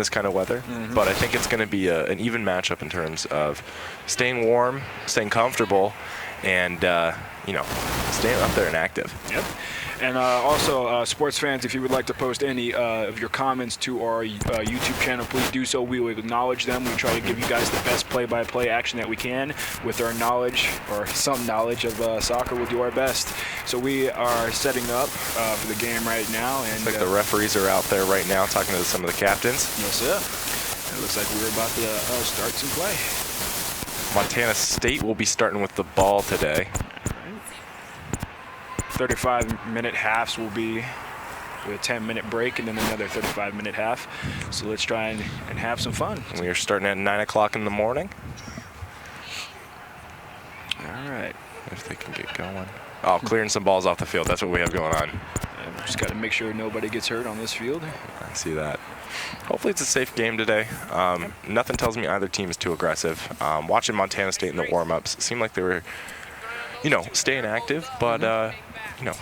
this kind of weather, but I think it's going to be an even matchup in terms of staying warm, staying comfortable, and staying up there and active. Yep. And also, sports fans, if you would like to post any of your comments to our YouTube channel, please do so. We will acknowledge them. We try to give you guys the best play-by-play action that we can with our knowledge, or some knowledge of soccer. We'll do our best. So we are setting up for the game right now. And looks like the referees are out there right now talking to some of the captains. Yes, sir. It looks like we're about to start some play. Montana State will be starting with the ball today. 35-minute halves will be with a 10-minute break and then another 35-minute half. So let's try and have some fun. We are starting at 9 o'clock in the morning. All right. If they can get going. Oh, clearing some balls off the field. That's what we have going on. Just got to make sure nobody gets hurt on this field. I see that. Hopefully it's a safe game today. Nothing tells me either team is too aggressive. Watching Montana State in the warm-ups, it seemed like they were, staying active, but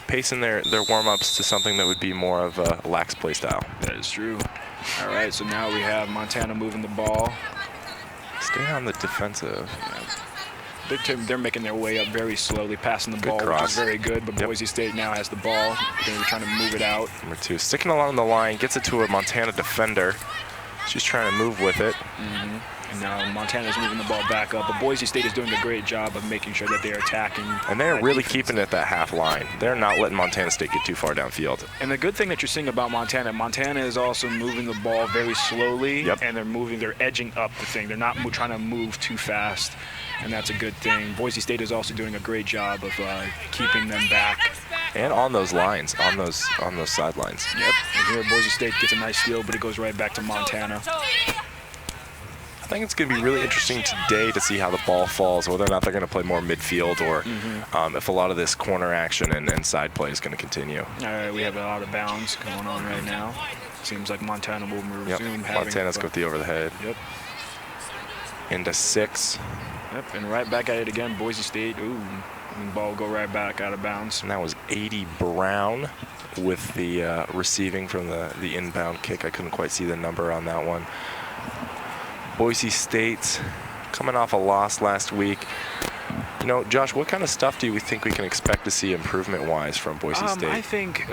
pacing their warm-ups to something that would be more of a lax play style. That is true. All right, so now we have Montana moving the ball. Stay on the defensive. They're making their way up very slowly, passing the ball, cross. which is very good, but Boise State now has the ball. They're trying to move it out. Number 2, sticking along the line, gets it to a Montana defender. She's trying to move with it. And now Montana's moving the ball back up, but Boise State is doing a great job of making sure that they're attacking. And they're really keeping it at that half line. They're not letting Montana State get too far downfield. And the good thing that you're seeing about Montana is also moving the ball very slowly, and they're edging up the thing. They're not trying to move too fast, and that's a good thing. Boise State is also doing a great job of keeping them back. And on those lines, on those sidelines. Yep. And here Boise State gets a nice steal, but it goes right back to Montana. I think it's going to be really interesting today to see how the ball falls, whether or not they're going to play more midfield or if a lot of this corner action and side play is going to continue. All right, we have a lot of bounds going on right now. Seems like Montana will resume having. Montana's got the over the head. Yep. Into 6. Yep, and right back at it again, Boise State. Ooh, and the ball will go right back out of bounds. And that was 80 Brown with the receiving from the inbound kick. I couldn't quite see the number on that one. Boise State coming off a loss last week. Josh, what kind of stuff do you think we can expect to see improvement-wise from Boise State? I think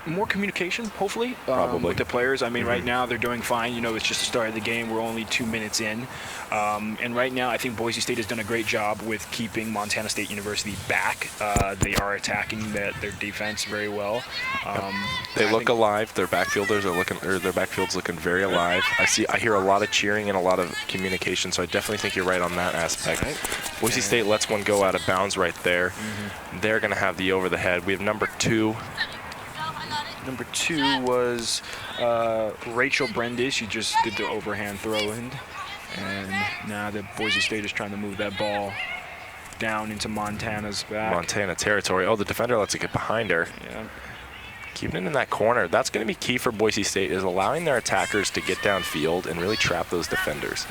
more communication, hopefully, Probably. with the players. I mean, right now they're doing fine. It's just the start of the game. We're only 2 minutes in. And right now I think Boise State has done a great job with keeping Montana State University back. They are attacking their defense very well. They look alive. Their backfield's looking very alive. I hear a lot of cheering and a lot of communication, so I definitely think you're right on that aspect. Boise State lets one go out of bounds right there. They're going to have the over the head. We have number 2. Number 2 was Rachel Brendis. She just did the overhand throw in. And now the Boise State is trying to move that ball down into Montana's back. Montana territory. Oh, the defender lets it get behind her. Yeah. Keeping it in that corner. That's going to be key for Boise State, is allowing their attackers to get downfield and really trap those defenders.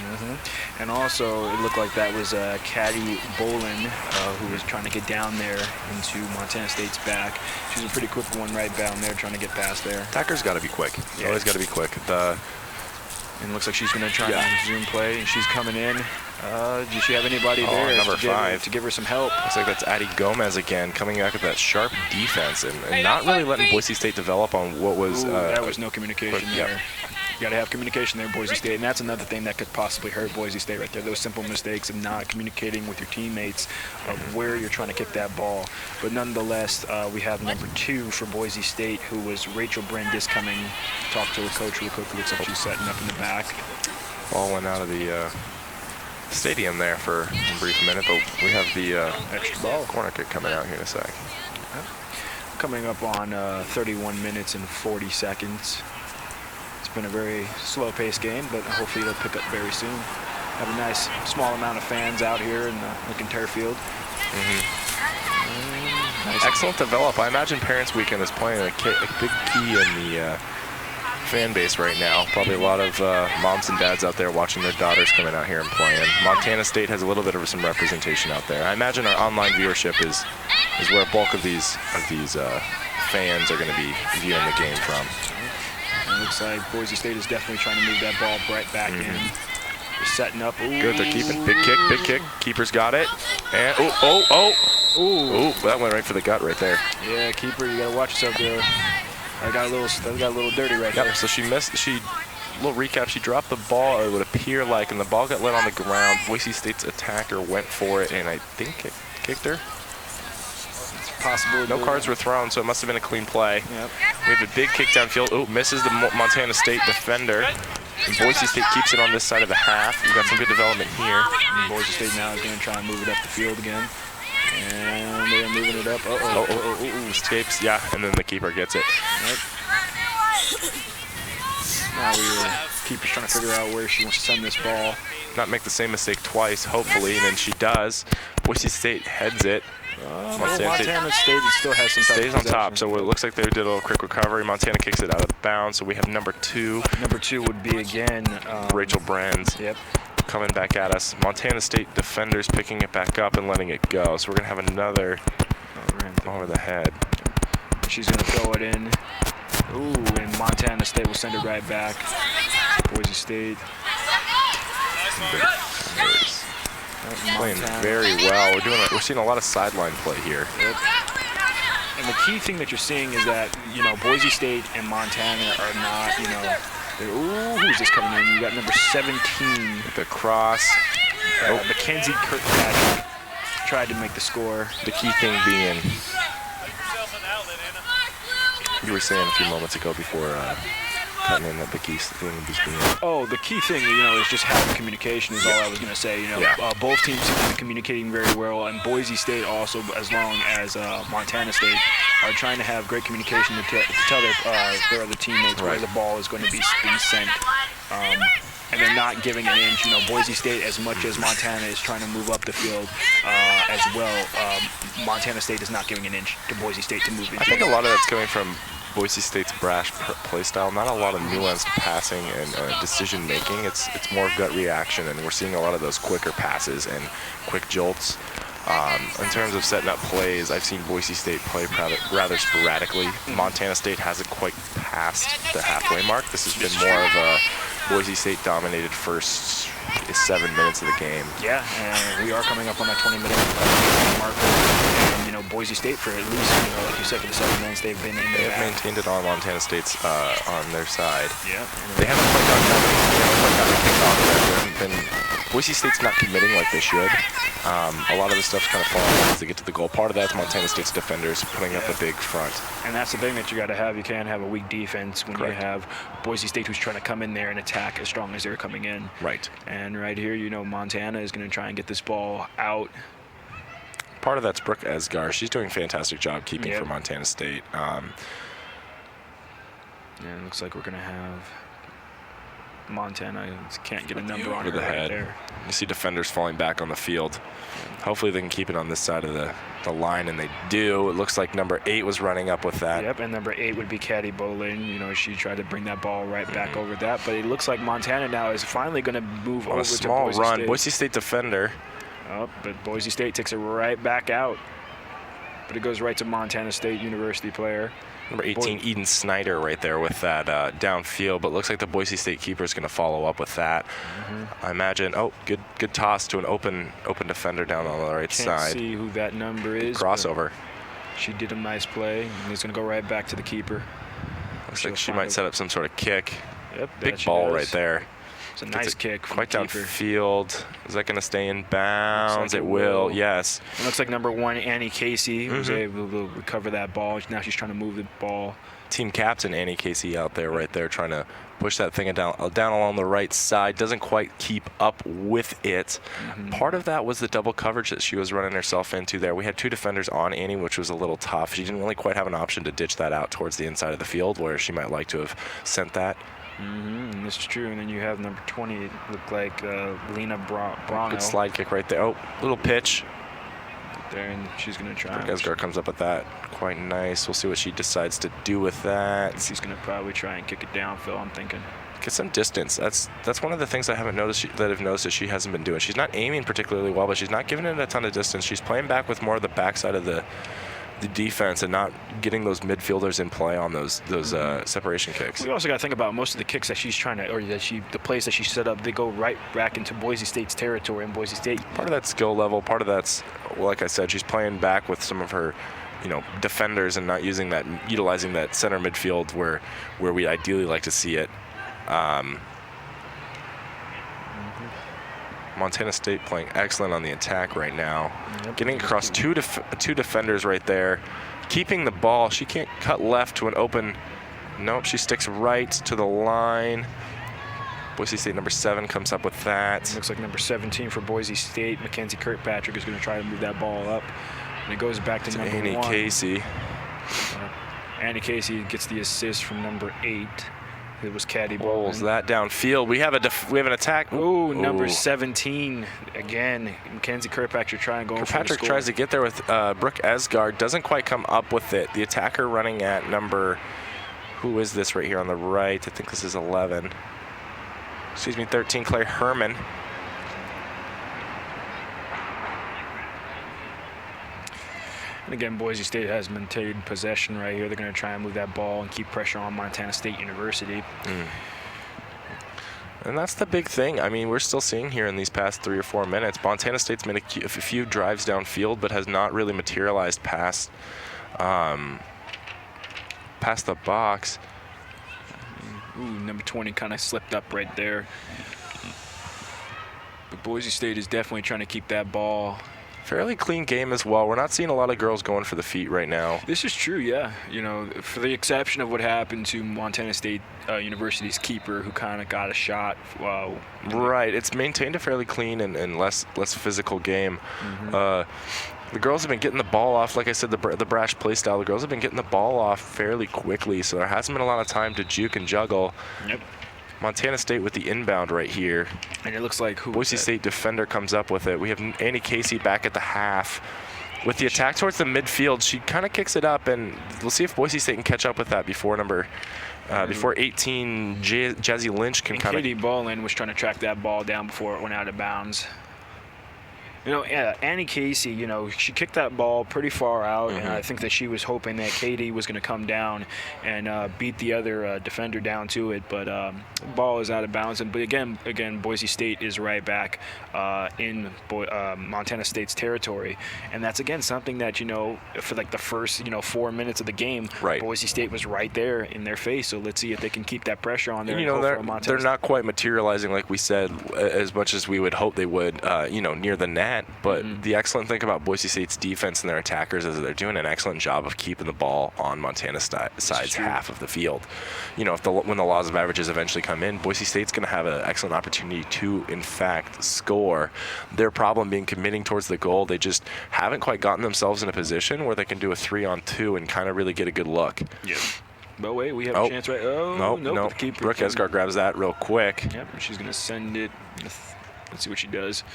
And also, it looked like that was Caddy Bolin who was trying to get down there into Montana State's back. She's a pretty quick one right down there, trying to get past there. Attacker's got to be quick. Yeah. Always got to be quick. And it looks like she's going to try and zoom play, and she's coming in. Does she have anybody there number 5 to give her some help? Looks like that's Addie Gomez again, coming back with that sharp defense and not really letting Boise State develop on what was. That was no communication there. Yep. You got to have communication there, Boise State, and that's another thing that could possibly hurt Boise State right there. Those simple mistakes of not communicating with your teammates of where you're trying to kick that ball. But nonetheless, we have number 2 for Boise State, who was Rachel Brendis, coming to talk to her coach real quick. Looks like she's setting up in the back. Ball went out of the stadium there for a brief minute, but we have the extra ball corner kick coming out here in a sec. Coming up on 31 minutes and 40 seconds. It's been a very slow-paced game, but hopefully it'll pick up very soon. Have a nice small amount of fans out here in the Lincoln Turfield. Nice. Excellent develop. I imagine Parents Weekend is playing a big key in the fan base right now. Probably a lot of moms and dads out there watching their daughters coming out here and playing. Montana State has a little bit of some representation out there. I imagine our online viewership is where a bulk of these fans are going to be viewing the game from. And Looks like Boise State is definitely trying to move that ball right back in. They're setting up. Ooh. Good, they're keeping. Big kick, big kick. Keeper's got it. And ooh, that went right for the gut right there. Yeah, keeper, you gotta watch yourself there. I got a little dirty right there. Yep, so she missed, little recap, she dropped the ball, it would appear like, and the ball got let on the ground. Boise State's attacker went for it, and I think it kicked her. It's possible. No cards were thrown, so it must have been a clean play. Yep. We have a big kick downfield. Oh, misses the Montana State defender. And Boise State keeps it on this side of the half. We've got some good development here. And Boise State now is going to try and move it up the field again. And they're moving it up. Escapes, yeah, and then the keeper gets it. Yep. Now keeper's trying to figure out where she wants to send this ball. Not make the same mistake twice, hopefully, and then she does. Boise State heads it. Montana State still has some stays on top, so it looks like they did a little quick recovery. Montana kicks it out of bounds, so we have number 2. Number 2 would be again Rachel Brands. Yep. Coming back at us. Montana State defenders picking it back up and letting it go. So we're gonna have another over the head. She's gonna throw it in. Ooh, and Montana State will send it right back. Boise State. Playing very well. We're seeing a lot of sideline play here. Yep. And the key thing that you're seeing is that, Boise State and Montana are not, ooh, who's this coming in? You got number 17. The cross. Mackenzie Kirkpatrick tried to make the score. The key thing being, you were saying a few moments ago before cutting in that the key thing being. Oh, the key thing, is just having communication is all I was going to say. Both teams seem to be communicating very well, and Boise State also, as long as Montana State, are trying to have great communication to tell their other teammates where the ball is going to be sent. And they're not giving an inch. Boise State, as much as Montana is trying to move up the field as well, Montana State is not giving an inch to Boise State to move in. I think a lot of that's coming from Boise State's brash play style. Not a lot of nuanced passing and decision making. It's more gut reaction, and we're seeing a lot of those quicker passes and quick jolts. In terms of setting up plays, I've seen Boise State play rather sporadically. Montana State hasn't quite passed the halfway mark. This has been more of a Boise State dominated first 7 minutes of the game. Yeah, and we are coming up on that 20-minute marker. And, Boise State, for at least, like you said, for the 7 minutes, they've been in there. They've maintained it on Montana State's on their side. Yeah. They haven't quite gotten kickoff. They haven't been. Boise State's not committing like they should. A lot of the stuff's kind of falling as they get to the goal. Part of that's Montana State's defenders putting up a big front. And that's the thing that you got to have. You can't have a weak defense when you have Boise State who's trying to come in there and attack as strong as they're coming in. Right. And right here, Montana is going to try and get this ball out. Part of that's Brooke Esgar. She's doing a fantastic job keeping for Montana State. Yeah, it looks like we're going to have Montana can't get a number on her right there. You see defenders falling back on the field. Hopefully they can keep it on this side of the line, and they do. It looks like number 8 was running up with that. Yep, and number 8 would be Caddy Bolin. She tried to bring that ball right back over that, but it looks like Montana now is finally going to move over to Boise State. On a small run, Boise State defender. Oh, but Boise State takes it right back out. But it goes right to Montana State University player. Number 18, Eden Snyder right there with that downfield, but looks like the Boise State keeper is going to follow up with that. I imagine, good toss to an open defender down on the right side. Can't see who that number is. Crossover. She did a nice play, and it's going to go right back to the keeper. Looks like she might set up some sort of kick. Yep, big ball right there. It's a nice kick. Quite downfield. Is that going to stay in bounds? It will, yes. It looks like number 1, Annie Casey, was able to recover that ball. Now she's trying to move the ball. Team captain Annie Casey out there right there trying to push that thing down along the right side. Doesn't quite keep up with it. Part of that was the double coverage that she was running herself into there. We had 2 defenders on Annie, which was a little tough. She didn't really quite have an option to ditch that out towards the inside of the field where she might like to have sent that. And this is true. And then you have number 20, look like Lena Brano. Good slide kick right there. Oh, little pitch. Right there, and she's going to try. Esgar comes up with that. Quite nice. We'll see what she decides to do with that. She's going to probably try and kick it downfield, I'm thinking. Get some distance. That's one of the things I haven't noticed that I've noticed that she hasn't been doing. She's not aiming particularly well, but she's not giving it a ton of distance. She's playing back with more of the backside of the the defense and not getting those midfielders in play on those separation kicks. We also got to think about most of the kicks that she's trying to, or the plays that she set up, they go right back into Boise State's territory, and Boise State. Part of that skill level, part of that's, well, like I said, she's playing back with some of her, defenders and not utilizing that center midfield where we ideally like to see it. Montana State playing excellent on the attack right now. Yep. Getting across two defenders right there. Keeping the ball. She can't cut left to an open. Nope, she sticks right to the line. Boise State number 7 comes up with that. Looks like number 17 for Boise State. Mackenzie Kirkpatrick is going to try to move that ball up. And it goes back to number Annie 1. Casey. Annie Casey gets the assist from number 8. It was caddy balls that downfield. We have an attack. Ooh, number 17 again. Mackenzie Kirkpatrick trying to go. Kirkpatrick tries to get there with Brooke Esgard. Doesn't quite come up with it. The attacker running at number. Who is this right here on the right? I think this is 11. Excuse me, 13. Claire Herman. And again, Boise State has maintained possession right here. They're going to try and move that ball and keep pressure on Montana State University. And that's the big thing. I mean, we're still seeing here in these past 3 or 4 minutes, Montana State's made a few drives downfield, but has not really materialized past the box. Ooh, number 20 kind of slipped up right there. But Boise State is definitely trying to keep that ball. Fairly clean game as well. We're not seeing a lot of girls going for the feet right now. This is true, yeah. For the exception of what happened to Montana State University's keeper, who kind of got a shot. Wow. Right. It's maintained a fairly clean and less physical game. The girls have been getting the ball off. Like I said, the brash play style. The girls have been getting the ball off fairly quickly, so there hasn't been a lot of time to juke and juggle. Yep. Montana State with the inbound right here. And it looks like Boise State defender comes up with it. We have Annie Casey back at the half. With the attack towards the midfield, she kind of kicks it up, and we'll see if Boise State can catch up with that before 18 Jazzy Lynch can kind of. Katie Bolin was trying to track that ball down before it went out of bounds. Annie Casey, she kicked that ball pretty far out, and I think that she was hoping that Katie was going to come down and beat the other defender down to it, but the ball is out of bounds. But again, Boise State is right back in Montana State's territory, and that's again something that for like the first 4 minutes of the game, right. Boise State was right there in their face. So let's see if they can keep that pressure on there. They're not quite materializing like we said as much as we would hope they would, near the net. But the excellent thing about Boise State's defense and their attackers is that they're doing an excellent job of keeping the ball on Montana side's half of the field. When the laws of averages eventually come in, Boise State's going to have an excellent opportunity to, in fact, score. Their problem being committing towards the goal. They just haven't quite gotten themselves in a position where they can do a 3-on-2 and kind of really get a good look. Yeah. But wait, we have a chance, right? Oh, nope. Brooke Esgard grabs that real quick. Yep, she's going to send it. Let's see what she does.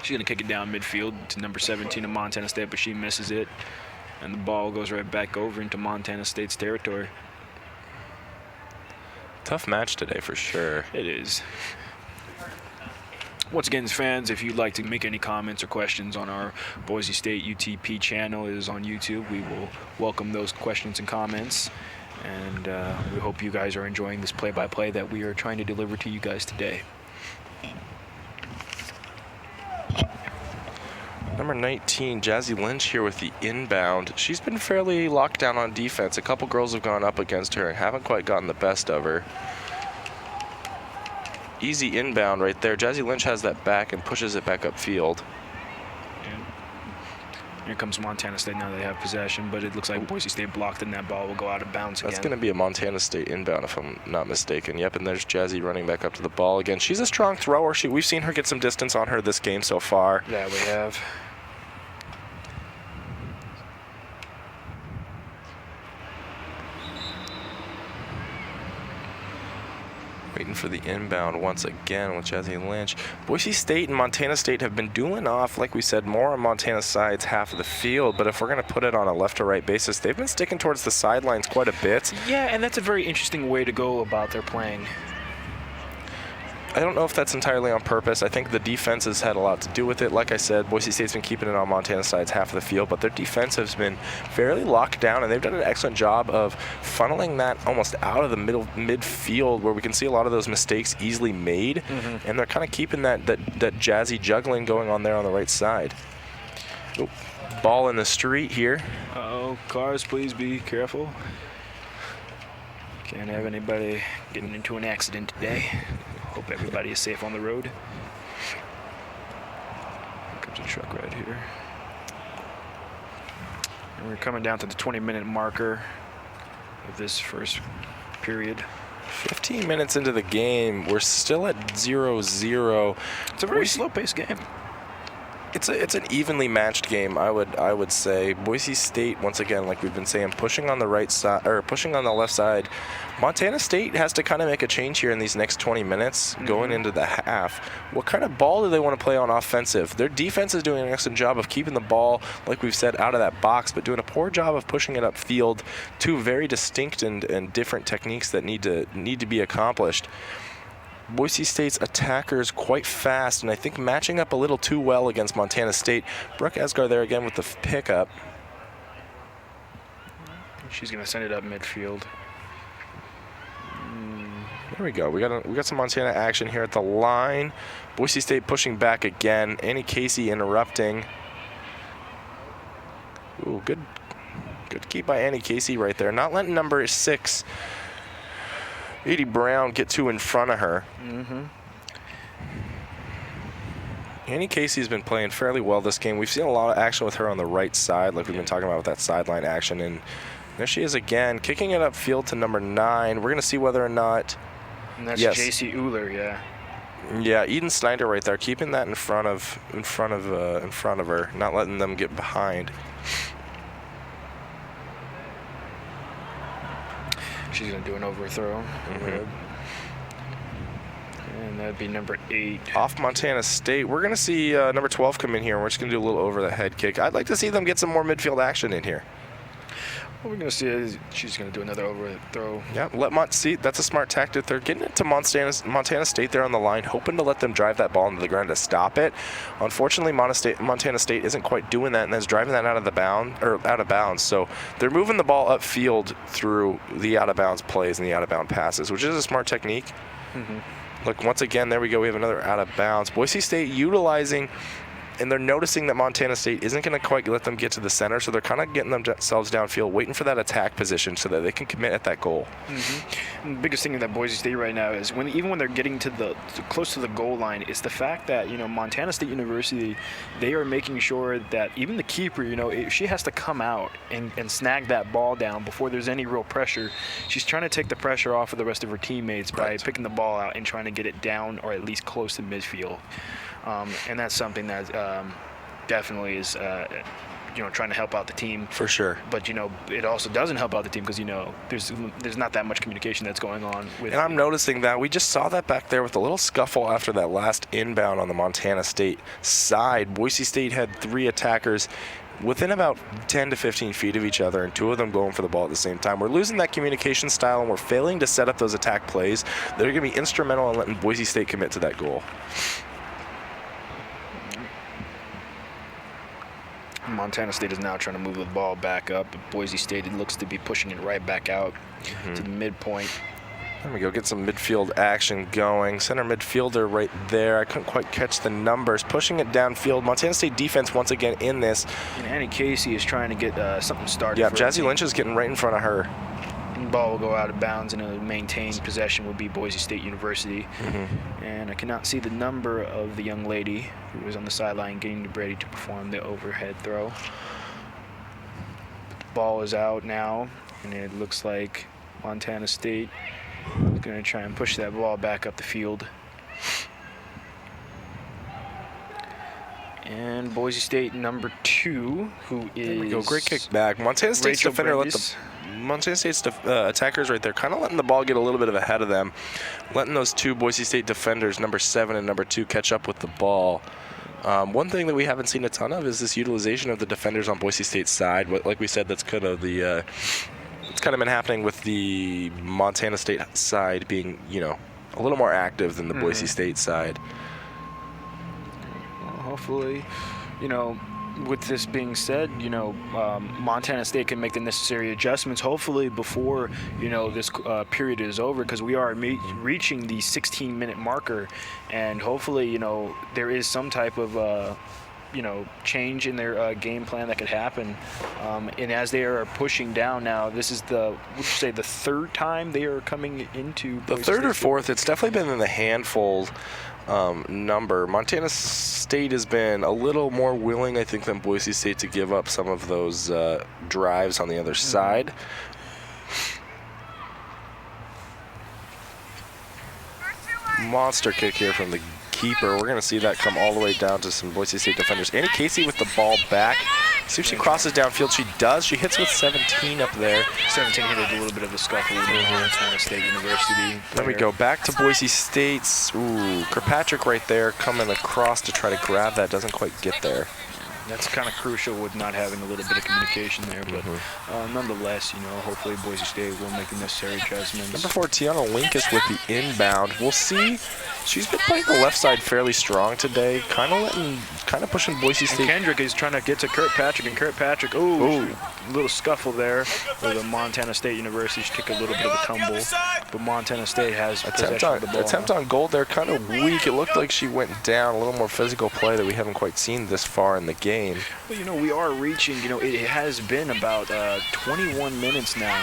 She's going to kick it down midfield to number 17 of Montana State, but she misses it. And the ball goes right back over into Montana State's territory. Tough match today for sure. It is. Once again, fans, if you'd like to make any comments or questions on our Boise State UTP channel, it is on YouTube. We will welcome those questions and comments. And we hope you guys are enjoying this play-by-play that we are trying to deliver to you guys today. Number 19, Jazzy Lynch here with the inbound. She's been fairly locked down on defense. A couple girls have gone up against her and haven't quite gotten the best of her. Easy inbound right there. Jazzy Lynch has that back and pushes it back upfield. Here comes Montana State. Now they have possession, but it looks like Boise State blocked and that ball will go out of bounds again. That's going to be a Montana State inbound if I'm not mistaken. Yep, and there's Jazzy running back up to the ball again. She's a strong thrower. We've seen her get some distance on her this game so far. Yeah, we have. Waiting for the inbound once again with Jazzy Lynch. Boise State and Montana State have been dueling off, like we said, more on Montana's side's half of the field, but if we're going to put it on a left to right basis, they've been sticking towards the sidelines quite a bit. Yeah, and that's a very interesting way to go about their playing. I don't know if that's entirely on purpose. I think the defense has had a lot to do with it. Like I said, Boise State's been keeping it on Montana's side's half of the field, but their defense has been fairly locked down, and they've done an excellent job of funneling that almost out of the midfield, where we can see a lot of those mistakes easily made, and they're kind of keeping that jazzy juggling going on there on the right side. Oop. Ball in the street here. Uh-oh, cars, please be careful. Can't have anybody getting into an accident today. Hope everybody is safe on the road. Here comes a truck right here. And we're coming down to the 20-minute marker of this first period. 15 minutes into the game, we're still at 0-0. It's a very slow-paced game. It's an evenly matched game, I would say. Boise State, once again, like we've been saying, pushing on the right side or pushing on the left side. Montana State has to kind of make a change here in these next 20 minutes going into the half. What kind of ball do they want to play on offensive? Their defense is doing an excellent job of keeping the ball, like we've said, out of that box, but doing a poor job of pushing it upfield. Two very distinct and different techniques that need to be accomplished. Boise State's attackers quite fast, and I think matching up a little too well against Montana State. Brooke Esgar there again with the pickup. She's going to send it up midfield. There we go. We got some Montana action here at the line. Boise State pushing back again. Annie Casey interrupting. Ooh, good keep by Annie Casey right there. Not letting number 6, Edie Brown, get too in front of her. Annie Casey's been playing fairly well this game. We've seen a lot of action with her on the right side, like we've been talking about with that sideline action. And there she is again, kicking it upfield to number 9. We're going to see whether or not. And that's J.C. Euler, yeah. Yeah, Eden Snyder right there, keeping that in front of her, not letting them get behind. She's going to do an overthrow. And that'd be number 8. Off Montana State. We're going to see number 12 come in here, and we're just going to do a little over the head kick. I'd like to see them get some more midfield action in here. What we're going to see is she's going to do another overthrow. Yeah, see, that's a smart tactic. They're getting it to Montana State there on the line, hoping to let them drive that ball into the ground to stop it. Unfortunately, Montana State isn't quite doing that, and is driving that out of bounds. So they're moving the ball upfield through the out of bounds plays and the out of bounds passes, which is a smart technique. Look, once again, there we go. We have another out of bounds. Boise State utilizing, and they're noticing that Montana State isn't going to quite let them get to the center, so they're kind of getting themselves downfield, waiting for that attack position so that they can commit at that goal. The biggest thing that Boise State right now is even when they're getting to close to the goal line, is the fact that Montana State University, they are making sure that even the keeper, she has to come out and snag that ball down before there's any real pressure. She's trying to take the pressure off of the rest of her teammates by picking the ball out and trying to get it down or at least close to midfield. And that's something that definitely is, trying to help out the team. For sure. But, it also doesn't help out the team because, there's not that much communication that's going on. And I'm noticing that. We just saw that back there with a little scuffle after that last inbound on the Montana State side. Boise State had 3 attackers within about 10 to 15 feet of each other, and 2 of them going for the ball at the same time. We're losing that communication style, and we're failing to set up those attack plays that are going to be instrumental in letting Boise State commit to that goal. Montana State is now trying to move the ball back up. Boise State, it looks to be pushing it right back out to the midpoint. There we go, get some midfield action going. Center midfielder right there. I couldn't quite catch the numbers. Pushing it downfield. Montana State defense once again in this. And Annie Casey is trying to get something started. Yeah, Jazzy Lynch is getting right in front of her. The ball will go out of bounds, and a maintained possession will be Boise State University. And I cannot see the number of the young lady who was on the sideline getting ready to perform the overhead throw. But the ball is out now, and it looks like Montana State is going to try and push that ball back up the field. And Boise State number 2, who is... There we go, great kick back. Montana State's defender let the... Montana State's attackers right there, kind of letting the ball get a little bit of ahead of them, letting those 2 Boise State defenders, number 7 and number 2, catch up with the ball. One thing that we haven't seen a ton of is this utilization of the defenders on Boise State's side. Like we said, that's kind of it's kind of been happening with the Montana State side being, a little more active than the Boise State side. Well, hopefully, you know, with this being said, you know, Montana State can make the necessary adjustments, hopefully before, you know, this period is over, because we are reaching the 16-minute marker, and hopefully, you know, there is some type of you know, change in their game plan that could happen. And as they are pushing down now, this is would you say the third time they are coming into the Boise third State? Or fourth. It's definitely been in the handful number. Montana State has been a little more willing, I think, than Boise State to give up some of those drives on the other side. Monster kick here from the keeper. We're going to see that come all the way down to some Boise State defenders. Annie Casey with the ball back. See if she crosses downfield. She does. She hits with 17 up there. 17 hit a little bit of a scuffle with Montana State University. Then we go back to Boise State's. Ooh, Kirkpatrick right there coming across to try to grab that. Doesn't quite get there. That's kind of crucial with not having a little bit of communication there, but nonetheless, you know, hopefully Boise State will make the necessary adjustments. Number 4, Tiana Linkus with the inbound. We'll see. She's been playing the left side fairly strong today, kind of pushing Boise State. And Kendrick is trying to get to Kirkpatrick, and Kirkpatrick, a little scuffle there with the Montana State University. She took a little bit of a tumble, but Montana State has possession of the ball. Attempt on goal there, kind of weak. It looked like she went down. A little more physical play that we haven't quite seen this far in the game. Well, you know, we are reaching, you know, it has been about 21 minutes now,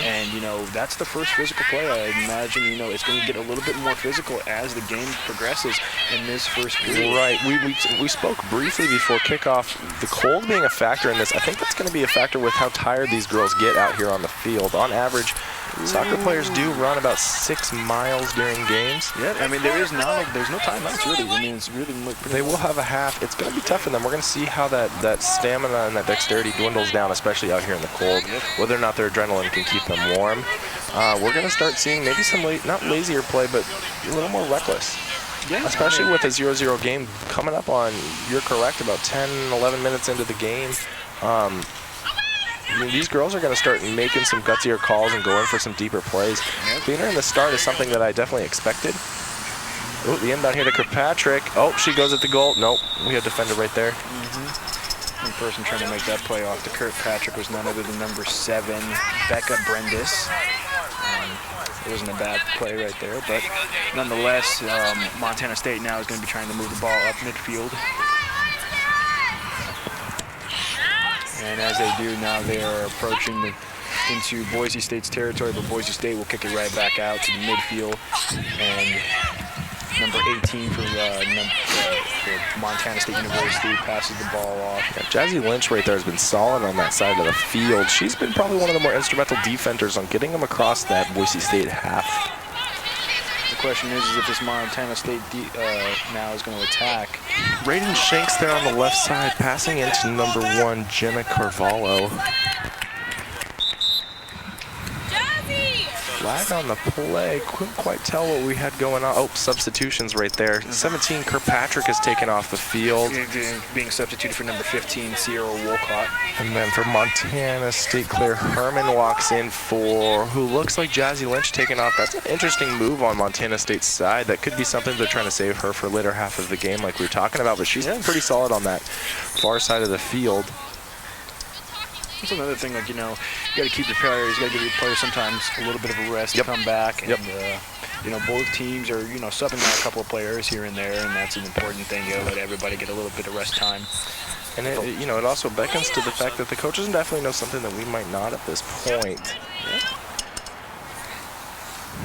and, you know, that's the first physical play. I imagine, you know, it's going to get a little bit more physical as the game progresses in this first period. Right. We spoke briefly before kickoff. The cold being a factor in this, I think that's going to be a factor with how tired these girls get out here on the field. On average, soccer players do run about 6 miles during games. Yeah, I mean, there's no timeouts, really. I mean, it's really they will have a half. It's going to be tough for them. We're going to see how that stamina and that dexterity dwindles down, especially out here in the cold, whether or not their adrenaline can keep them warm. We're going to start seeing maybe some, not lazier play, but a little more reckless. Yeah, especially with a 0-0 game coming up on, you're correct, about 10, 11 minutes into the game. I mean, these girls are going to start making some gutsier calls and going for some deeper plays. Cleaner in the start is something that I definitely expected. Oh, the inbound here to Kirkpatrick. Oh, she goes at the goal. Nope, we had a defender right there. One person trying to make that play off to Kirkpatrick was none other than number 7, Becca Brendis. It wasn't a bad play right there, but nonetheless, Montana State now is going to be trying to move the ball up midfield. And as they do now, they are approaching into Boise State's territory, but Boise State will kick it right back out to the midfield. And number 18 for Montana State University passes the ball off. Yeah, Jazzy Lynch right there has been solid on that side of the field. She's been probably one of the more instrumental defenders on getting them across that Boise State half. The question is if this Montana State now is going to attack. Raiden Shanks there on the left side, passing into number 1, Jenna Carvalho. Flag on the play. Couldn't quite tell what we had going on. Oh, substitutions right there. 17, Kirkpatrick is taken off the field. Being substituted for number 15, Sierra Wolcott. And then for Montana State, Claire Herman walks in for who looks like Jazzy Lynch taking off. That's an interesting move on Montana State's side. That could be something they're trying to save her for later half of the game like we were talking about, but she's pretty solid on that far side of the field. That's another thing, like, you know, you got to keep the players, you got to give your players sometimes a little bit of a rest to come back. And, you know, both teams are, you know, subbing out a couple of players here and there, and that's an important thing. You got to let everybody get a little bit of rest time. And, you know, it also beckons to the fact that the coaches definitely know something that we might not at this point.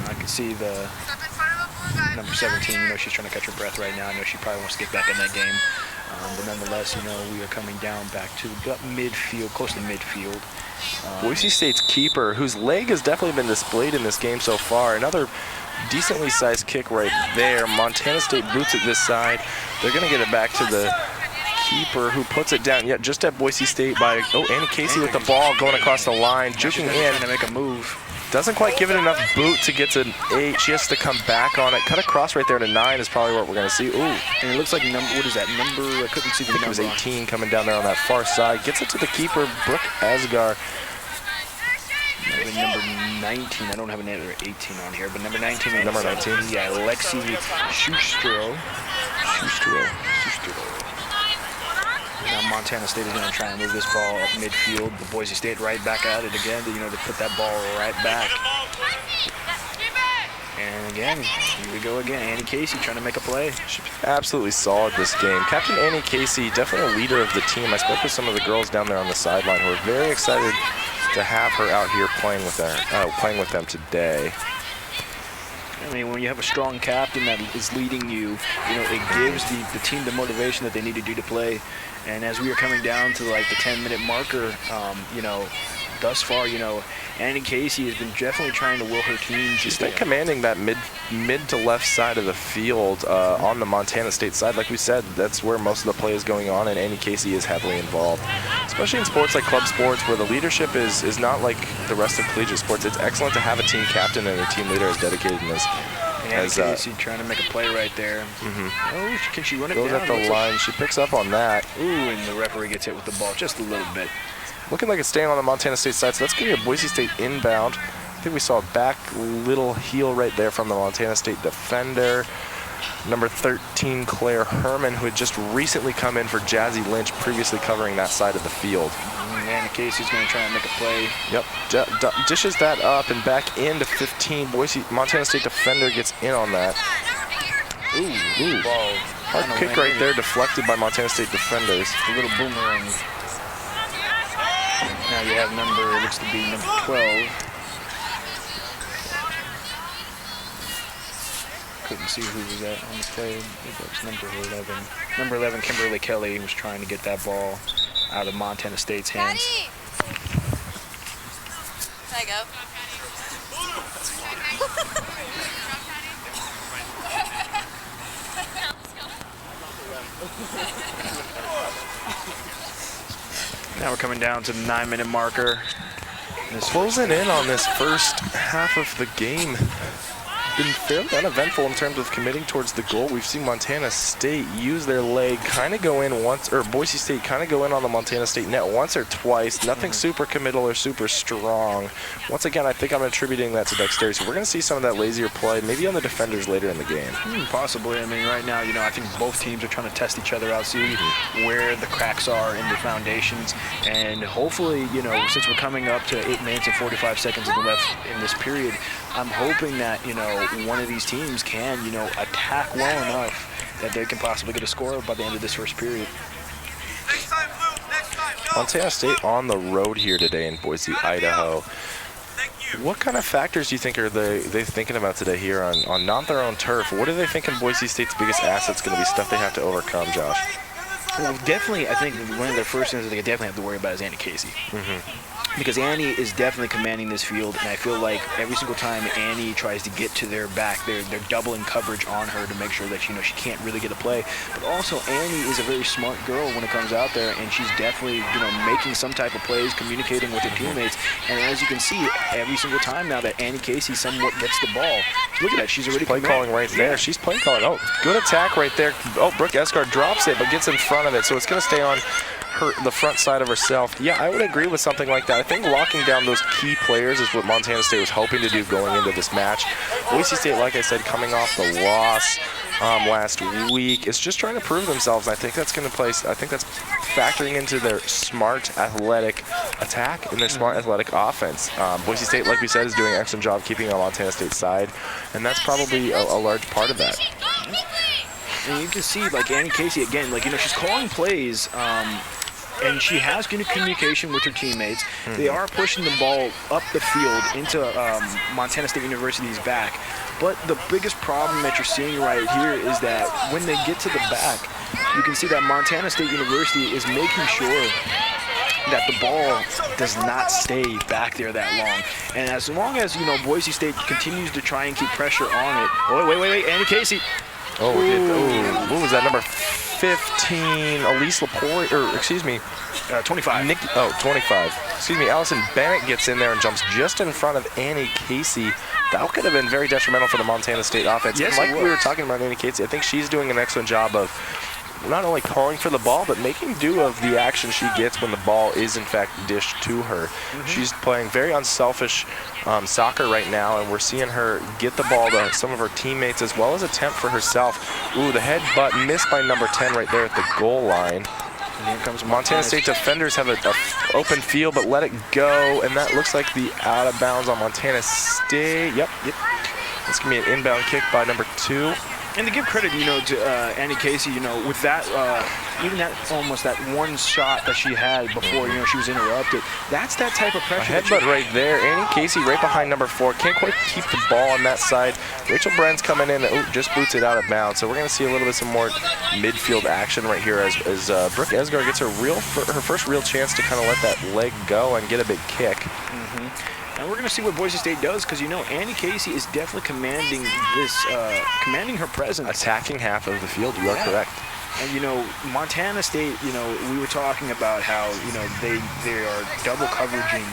I can see the number 17, you know, she's trying to catch her breath right now. I know she probably wants to get back in that game. But nonetheless, you know, we are coming down back to midfield, close to midfield. Boise State's keeper, whose leg has definitely been displayed in this game so far. Another decently sized kick right there. Montana State boots it this side. They're going to get it back to the keeper, who puts it down just at Boise State by, Annie Casey with the ball going across the line, juking in. Trying to make a move. Doesn't quite give it enough boot to get to 8. She has to come back on it. Cut across right there to 9 is probably what we're going to see. Ooh. And it looks like what is that number? I couldn't see the number. I think it was 18 coming down there on that far side. Gets it to the keeper, Brooke Asgar. Number 19. I don't have a number 18 on here, but number 19. Number 19? Yeah, Lexi Schustro. Now Montana State is going to try and move this ball up midfield. The Boise State right back at it again, to put that ball right back. And again, here we go again. Annie Casey trying to make a play. She's absolutely solid this game. Captain Annie Casey, definitely a leader of the team. I spoke with some of the girls down there on the sideline who are very excited to have her out here playing with them today. I mean, when you have a strong captain that is leading you, it gives the team the motivation that they need to do to play. And as we are coming down to like the 10-minute marker, thus far, Annie Casey has been definitely trying to will her team. She's been commanding that mid to left side of the field on the Montana State side. Like we said, that's where most of the play is going on, and Annie Casey is heavily involved. Especially in sports like club sports, where the leadership is not like the rest of collegiate sports. It's excellent to have a team captain and a team leader as dedicated in this. Annie Casey trying to make a play right there. Oh, can she run it down? Goes at the line. She picks up on that. Ooh, and the referee gets hit with the ball just a little bit. Looking like it's staying on the Montana State side, so that's going to be a Boise State inbound. I think we saw a back little heel right there from the Montana State defender. Number 13, Claire Herman, who had just recently come in for Jazzy Lynch, previously covering that side of the field. Anna Casey's going to try and make a play. Yep, dishes that up and back into 15. Montana State defender gets in on that. Ooh. Ball. Hard kick right there, deflected by Montana State defenders. A little boomerang. Now you have looks to be number 12. Couldn't see who was that on the play. I think that was number 11. Number 11, Kimberly Kelly, was trying to get that ball out of Montana State's hands. There you go. Now we're coming down to the 9-minute marker. Closing in on this first half of the game. Been fairly uneventful in terms of committing towards the goal. We've seen Montana State use their leg, kind of go in once, or Boise State kind of go in on the Montana State net once or twice. Nothing super committal or super strong. Once again, I think I'm attributing that to dexterity. So we're going to see some of that lazier play, maybe on the defenders later in the game. Possibly. I mean, right now, I think both teams are trying to test each other out, see where the cracks are in the foundations, and hopefully, since we're coming up to 8 minutes and 45 seconds left in this period, I'm hoping that, one of these teams can, attack well enough that they can possibly get a score by the end of this first period. Montana State on the road here today in Boise, Idaho. What kind of factors do you think are they thinking about today here on not their own turf? What are they thinking Boise State's biggest asset's going to be, stuff they have to overcome, Josh? Well, definitely, I think one of their first things that they definitely have to worry about is Annie Casey. Because Annie is definitely commanding this field, and I feel like every single time Annie tries to get to their back, they're doubling coverage on her to make sure that she can't really get a play. But also, Annie is a very smart girl when it comes out there, and she's definitely making some type of plays, communicating with her teammates. And as you can see, every single time now that Annie Casey somewhat gets the ball, look at that, she's already play calling right there. Yeah. She's play calling. Oh, good attack right there. Oh, Brooke Escar drops it, but gets in front of it, so it's going to stay on the front side of herself. Yeah, I would agree with something like that. I think locking down those key players is what Montana State was hoping to do going into this match. Boise State, like I said, coming off the loss last week, is just trying to prove themselves. I think that's going to place. I think that's factoring into their smart athletic attack and their smart athletic offense. Boise State, like we said, is doing an excellent job keeping on Montana State's side, and that's probably a large part of that. And you can see, like, Annie Casey, again, she's calling plays, and she has good communication with her teammates. They are pushing the ball up the field into Montana State University's back. But the biggest problem that you're seeing right here is that when they get to the back, you can see that Montana State University is making sure that the ball does not stay back there that long. And as long as, Boise State continues to try and keep pressure on it. Oh, wait, Annie Casey. Oh, what was that, number 15, Elise Lapointe, or excuse me, 25. 25. Excuse me, Allison Bennett gets in there and jumps just in front of Annie Casey. That could have been very detrimental for the Montana State offense. Yes, and like we were talking about Annie Casey, I think she's doing an excellent job of not only calling for the ball, but making do of the action she gets when the ball is in fact dished to her. She's playing very unselfish soccer right now, and we're seeing her get the ball to some of her teammates as well as attempt for herself. Ooh, the headbutt missed by number 10 right there at the goal line. And here comes Montana State defenders have an open field, but let it go, and that looks like the out of bounds on Montana State. Yep. It's gonna be an inbound kick by number 2. And to give credit, to Annie Casey, with that, even that almost that one shot that she had before, she was interrupted. That's that type of pressure. A headbutt right there. Annie Casey right behind number 4. Can't quite keep the ball on that side. Rachel Brenn's coming in and just boots it out of bounds. So we're going to see a little bit some more midfield action right here as Brooke Esgar gets her first real chance to kind of let that leg go and get a big kick. And we're going to see what Boise State does, because Annie Casey is definitely commanding her presence. Attacking half of the field, you are correct. And Montana State, we were talking about how they are double coveraging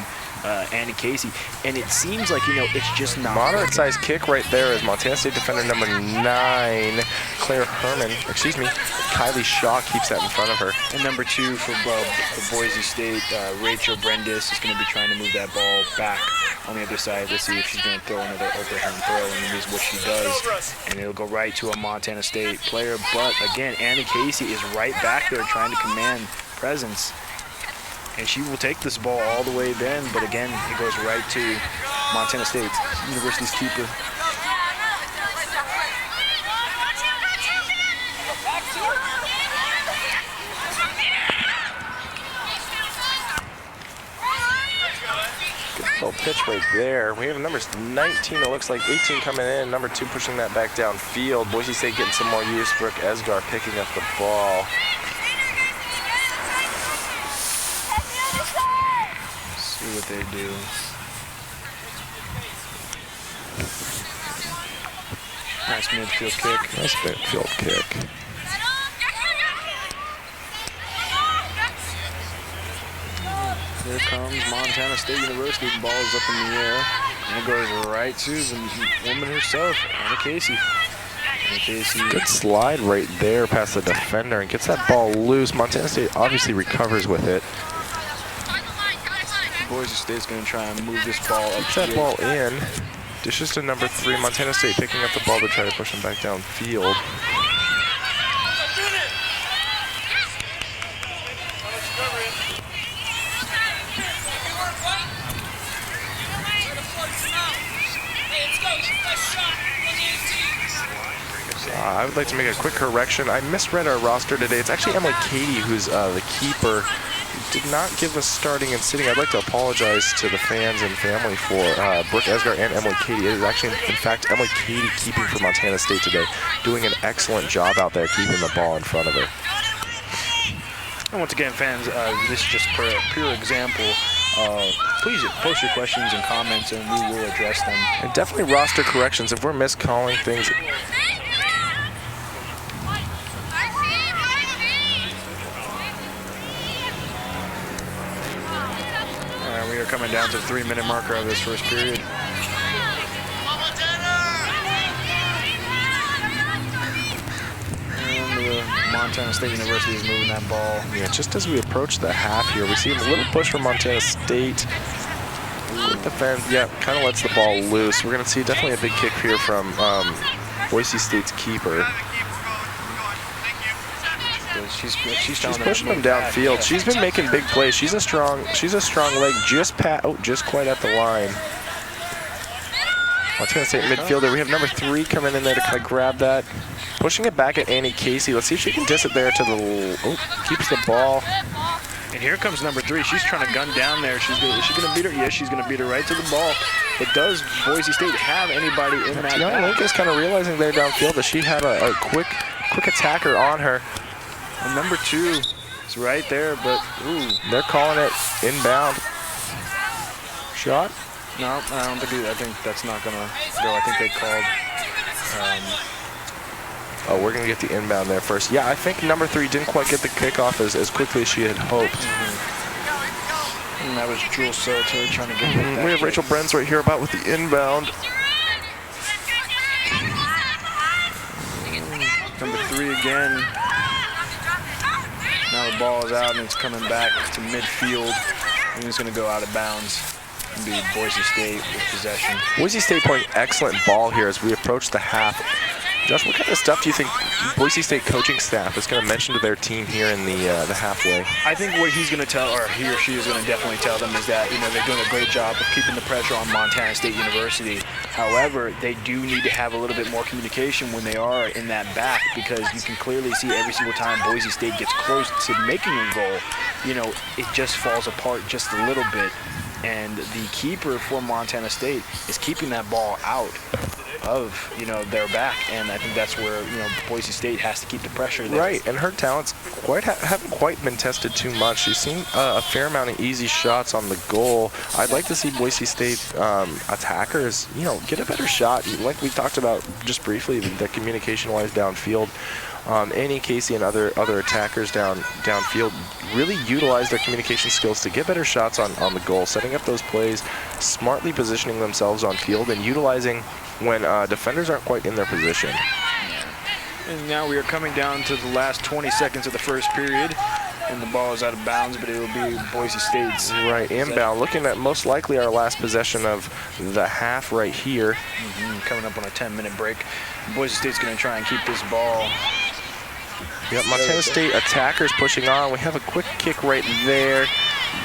Annie Casey, and it seems like it's just not moderate sized kick right there as Montana State defender number 9, Kylie Shaw keeps that in front of her. And number 2 for Boise State, Rachel Brendis is going to be trying to move that ball back on the other side. Let's see if she's going to throw another overhand throw, and it is what she does. And it'll go right to a Montana State player. But again, Annie Casey is right back there trying to command presence. And she will take this ball all the way then, but again, it goes right to Montana State University's keeper. Good little pitch right there. We have numbers 19, it looks like 18 coming in, number 2 pushing that back downfield. Boise State getting some more use. Brooke Esgar picking up the ball. See what they do. Nice midfield kick. Nice midfield kick. Here comes Montana State University. The ball is up in the air, and it goes right to the woman herself, Annie Casey. Good slide right there past the defender and gets that ball loose. Montana State obviously recovers with it. Boise State's going to try and move this ball up. Keeps that ball in. Dishes to number 3. Montana State picking up the ball to try to push him back downfield. I would like to make a quick correction. I misread our roster today. It's actually Emily Cady who's the keeper. Did not give us starting and sitting. I'd like to apologize to the fans and family for Brooke Esgar and Emily Cady. It is actually, in fact, Emily Cady keeping for Montana State today, doing an excellent job out there keeping the ball in front of her. And once again, fans, this is just a pure example. Please post your questions and comments, and we will address them. And definitely roster corrections if we're miscalling things. We are coming down to the 3-minute marker of this first period. And Montana State University is moving that ball. Yeah, just as we approach the half here, we see a little push from Montana State. Defense, yeah, kind of lets the ball loose. We're going to see definitely a big kick here from Boise State's keeper. She's pushing him downfield. She's been making big plays. She's a strong leg. Just quite at the line. Montana State midfielder. We have number 3 coming in there to kind of grab that. Pushing it back at Annie Casey. Let's see if she can dish it there to the. Oh, keeps the ball. And here comes number 3. She's trying to gun down there. Is she going to beat her? Yes, she's going to beat her right to the ball. But does Boise State have anybody in that? Tiana Link is kind of realizing there downfield that she had a quick attacker on her. And number 2 is right there, but ooh. They're calling it inbound. Shot? No, I think that's not going to go. I think they called. Oh, we're going to get the inbound there first. Yeah, I think number 3 didn't quite get the kickoff as quickly as she had hoped. And that was Jules Soto trying to get that. We have Rachel Brens right here about with the inbound. Number 3 again. now the ball is out and it's coming back to midfield. And it's going to go out of bounds. It'll be Boise State with possession. Boise State playing excellent ball here as we approach the half. Josh, what kind of stuff do you think Boise State coaching staff is going to mention to their team here in the halfway? I think what he's going to tell, or he or she is going to definitely tell them, is that they're doing a great job of keeping the pressure on Montana State University. However, they do need to have a little bit more communication when they are in that back, because you can clearly see every single time Boise State gets close to making a goal, it just falls apart just a little bit. And the keeper for Montana State is keeping that ball out of their back, and I think that's where Boise State has to keep the pressure there. Right, and her talents haven't quite been tested too much. She's seen a fair amount of easy shots on the goal. I'd like to see Boise State attackers get a better shot, like we talked about just briefly, the communication-wise downfield. Annie, Casey, and other attackers downfield really utilize their communication skills to get better shots on the goal, setting up those plays, smartly positioning themselves on field, and utilizing when defenders aren't quite in their position. And now we are coming down to the last 20 seconds of the first period, and the ball is out of bounds, but it will be Boise State's. Right, inbound. Looking at most likely our last possession of the half right here. Coming up on a 10-minute break. Boise State's going to try and keep this ball. Yep, Montana State attackers pushing on. We have a quick kick right there.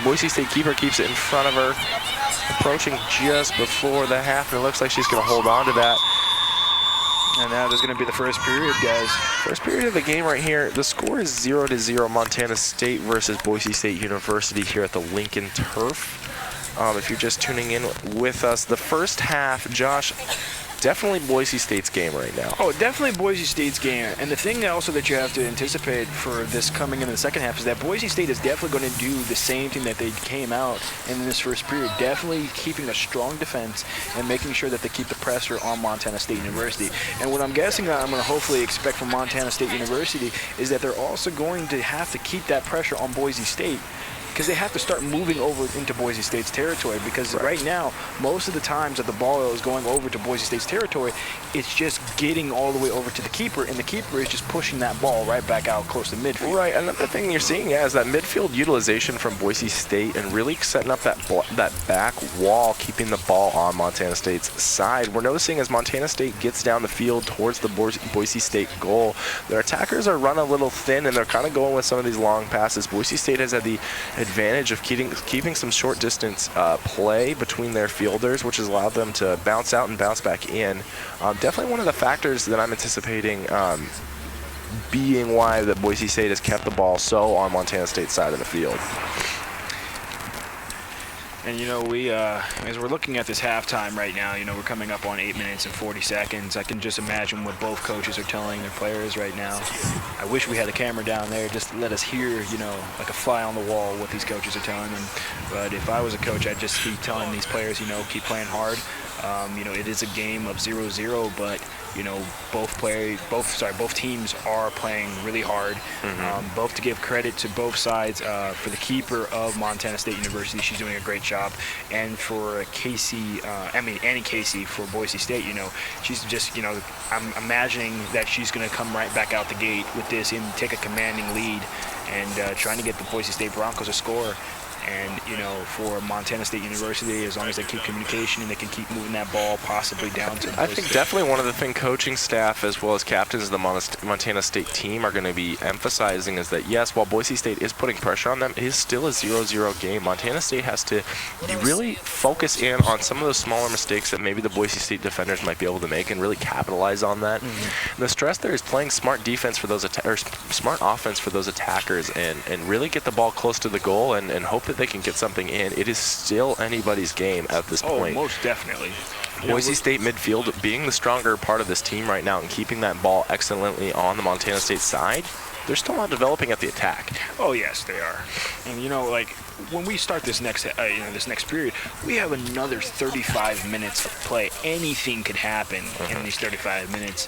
Boise State keeper keeps it in front of her. Approaching just before the half, and it looks like she's going to hold on to that. And that is going to be the first period, guys. First period of the game right here. The score is 0-0, Montana State versus Boise State University here at the Lincoln Turf. If you're just tuning in with us, the first half, Josh, definitely Boise State's game right now. Oh, definitely Boise State's game. And the thing also that you have to anticipate for this coming in the second half is that Boise State is definitely going to do the same thing that they came out in this first period, definitely keeping a strong defense and making sure that they keep the pressure on Montana State University. And what I'm guessing that I'm going to hopefully expect from Montana State University is that they're also going to have to keep that pressure on Boise State, because they have to start moving over into Boise State's territory, because right now, most of the times that the ball is going over to Boise State's territory, it's just getting all the way over to the keeper, and the keeper is just pushing that ball right back out close to midfield. Right, another thing you're seeing is that midfield utilization from Boise State and really setting up that back wall, keeping the ball on Montana State's side. We're noticing as Montana State gets down the field towards the Boise State goal, their attackers are run a little thin, and they're kind of going with some of these long passes. Boise State has had the advantage of keeping some short distance play between their fielders, which has allowed them to bounce out and bounce back in. Definitely one of the factors that I'm anticipating being why that Boise State has kept the ball so on Montana State's side of the field. And we, as we're looking at this halftime right now, we're coming up on 8 minutes and 40 seconds. I can just imagine what both coaches are telling their players right now. I wish we had a camera down there just to let us hear, like a fly on the wall, what these coaches are telling them. But if I was a coach, I'd just keep telling these players, keep playing hard. It is a game of 0-0, but both teams are playing really hard. Both to give credit to both sides. For the keeper of Montana State University, she's doing a great job, and for Annie Casey for Boise State, she's just, I'm imagining that she's going to come right back out the gate with this and take a commanding lead, and trying to get the Boise State Broncos a score. And, for Montana State University, as long as they keep communication and they can keep moving that ball possibly down to I think definitely one of the things coaching staff as well as captains of the Montana State team are going to be emphasizing is that, yes, while Boise State is putting pressure on them, it is still a 0-0 game. Montana State has to really focus in on some of those smaller mistakes that maybe the Boise State defenders might be able to make and really capitalize on that. The stress there is playing smart defense for those smart offense for those attackers and really get the ball close to the goal and hope that they can get something in. It is still anybody's game at this point. Oh, most definitely. Boise State midfield being the stronger part of this team right now and keeping that ball excellently on the Montana State side, they're still not developing at the attack. Oh, yes, they are. And, when we start this next period, we have another 35 minutes of play. Anything could happen in these 35 minutes.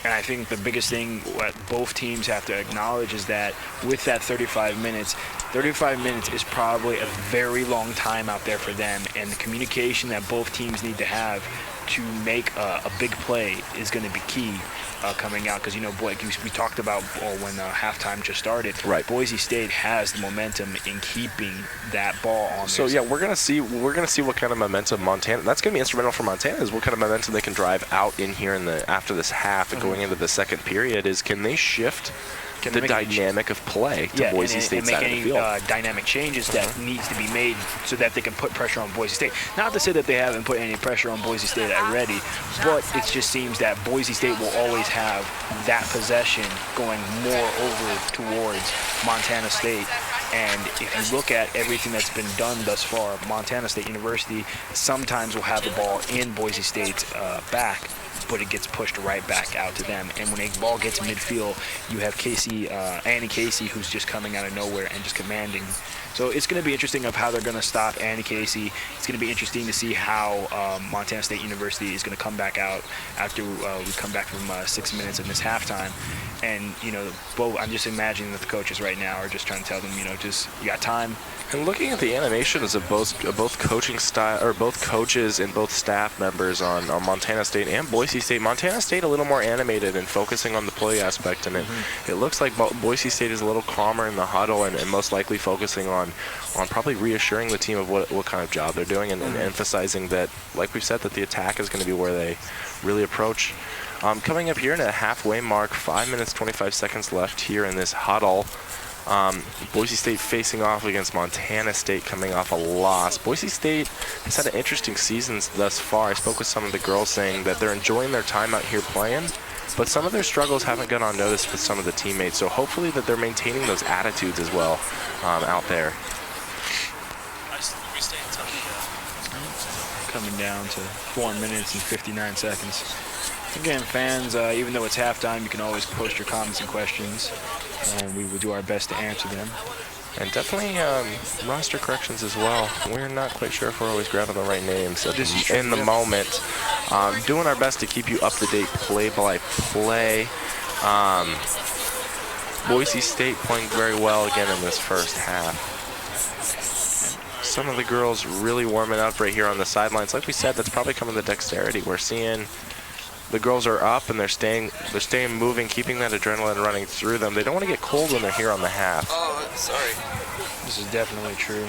And I think the biggest thing what both teams have to acknowledge is that with that 35 minutes is probably a very long time out there for them. And the communication that both teams need to have to make a big play is going to be key coming out, because we talked about when halftime just started. Right. Boise State has the momentum in keeping that ball on. So yeah, we're gonna see what kind of momentum Montana. That's gonna be instrumental for Montana. Is what kind of momentum they can drive out in here after this half and going into the second period. Is can they shift the dynamic of play to Boise State's side of the field? Dynamic changes that needs to be made so that they can put pressure on Boise State. Not to say that they haven't put any pressure on Boise State already, but it just seems that Boise State will always have that possession going more over towards Montana State. And if you look at everything that's been done thus far, Montana State University sometimes will have the ball in Boise State's back, but it gets pushed right back out to them. And when a ball gets midfield, you have Annie Casey, who's just coming out of nowhere and just commanding. So it's going to be interesting of how they're going to stop Annie Casey. It's going to be interesting to see how Montana State University is going to come back out after we come back from 6 minutes in this halftime. And, I'm just imagining that the coaches right now are just trying to tell them, just you got time. And looking at the animations of both coaching style, or both coaches and both staff members on Montana State and Boise State, Montana State a little more animated and focusing on the play aspect, and it looks like Boise State is a little calmer in the huddle and most likely focusing on probably reassuring the team of what kind of job they're doing and emphasizing that, like we've said, that the attack is going to be where they really approach. Coming up here in a halfway mark, 5 minutes 25 seconds left here in this huddle. Boise State facing off against Montana State, coming off a loss. Boise State has had an interesting season thus far. I spoke with some of the girls saying that they're enjoying their time out here playing, but some of their struggles haven't gone unnoticed with some of the teammates. So hopefully that they're maintaining those attitudes as well out there. Coming down to 4 minutes and 59 seconds. Again, fans, even though it's halftime, you can always post your comments and questions, and we will do our best to answer them. And definitely roster corrections as well. We're not quite sure if we're always grabbing the right names in the moment. Doing our best to keep you up to date play-by-play. Boise State playing very well again in this first half. Some of the girls really warming up right here on the sidelines. Like we said, that's probably coming to dexterity. We're seeing the girls are up and they're staying moving, keeping that adrenaline running through them. They don't want to get cold when they're here on the half. Oh, sorry. This is definitely true.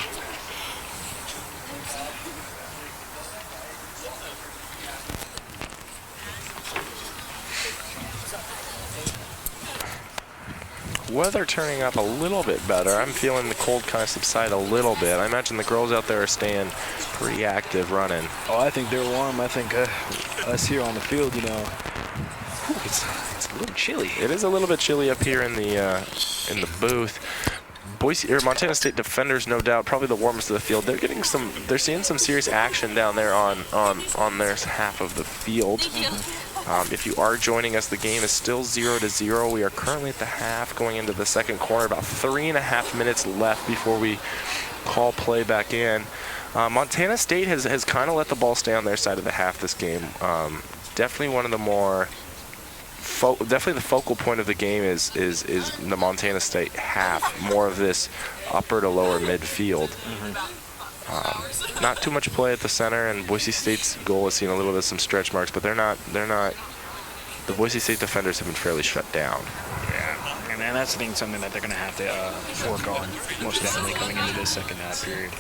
Weather turning up a little bit better. I'm feeling the cold kind of subside a little bit. I imagine the girls out there are staying pretty active running. Oh, I think they're warm. I think us here on the field, it's a little chilly. It is a little bit chilly up here in the booth. Montana State defenders, no doubt, probably the warmest of the field. They're seeing some serious action down there on their half of the field. If you are joining us, the game is still 0-0. We are currently at the half, going into the second quarter. About 3.5 minutes left before we call play back in. Montana State has kind of let the ball stay on their side of the half this game. Definitely one of the more definitely the focal point of the game is the Montana State half, more of this upper to lower midfield. Not too much play at the center, and Boise State's goal is seeing a little bit of some stretch marks, but they're not. The Boise State defenders have been fairly shut down. Yeah, and that's something that they're going to have to work on, most definitely coming into this second half period.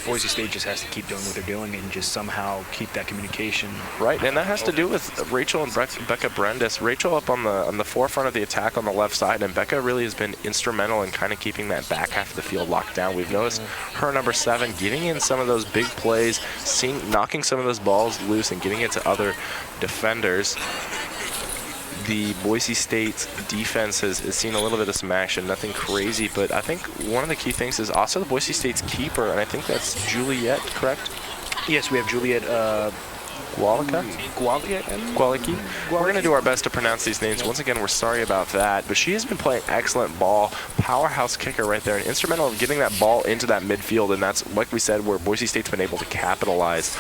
Boise State just has to keep doing what they're doing and just somehow keep that communication. Right, and that has to do with Rachel and Becca Brendis. Rachel up on the forefront of the attack on the left side, and Becca really has been instrumental in kind of keeping that back half of the field locked down. We've noticed her, number 7, getting in some of those big plays, knocking some of those balls loose and getting it to other defenders. The Boise State defense has seen a little bit of some action, nothing crazy, but I think one of the key things is also the Boise State's keeper, and I think that's Juliet, correct? Yes, we have Juliet Gwalika? We're going to do our best to pronounce these names. Once again, we're sorry about that, but she has been playing excellent ball, powerhouse kicker right there, and instrumental in getting that ball into that midfield, and that's, like we said, where Boise State's been able to capitalize.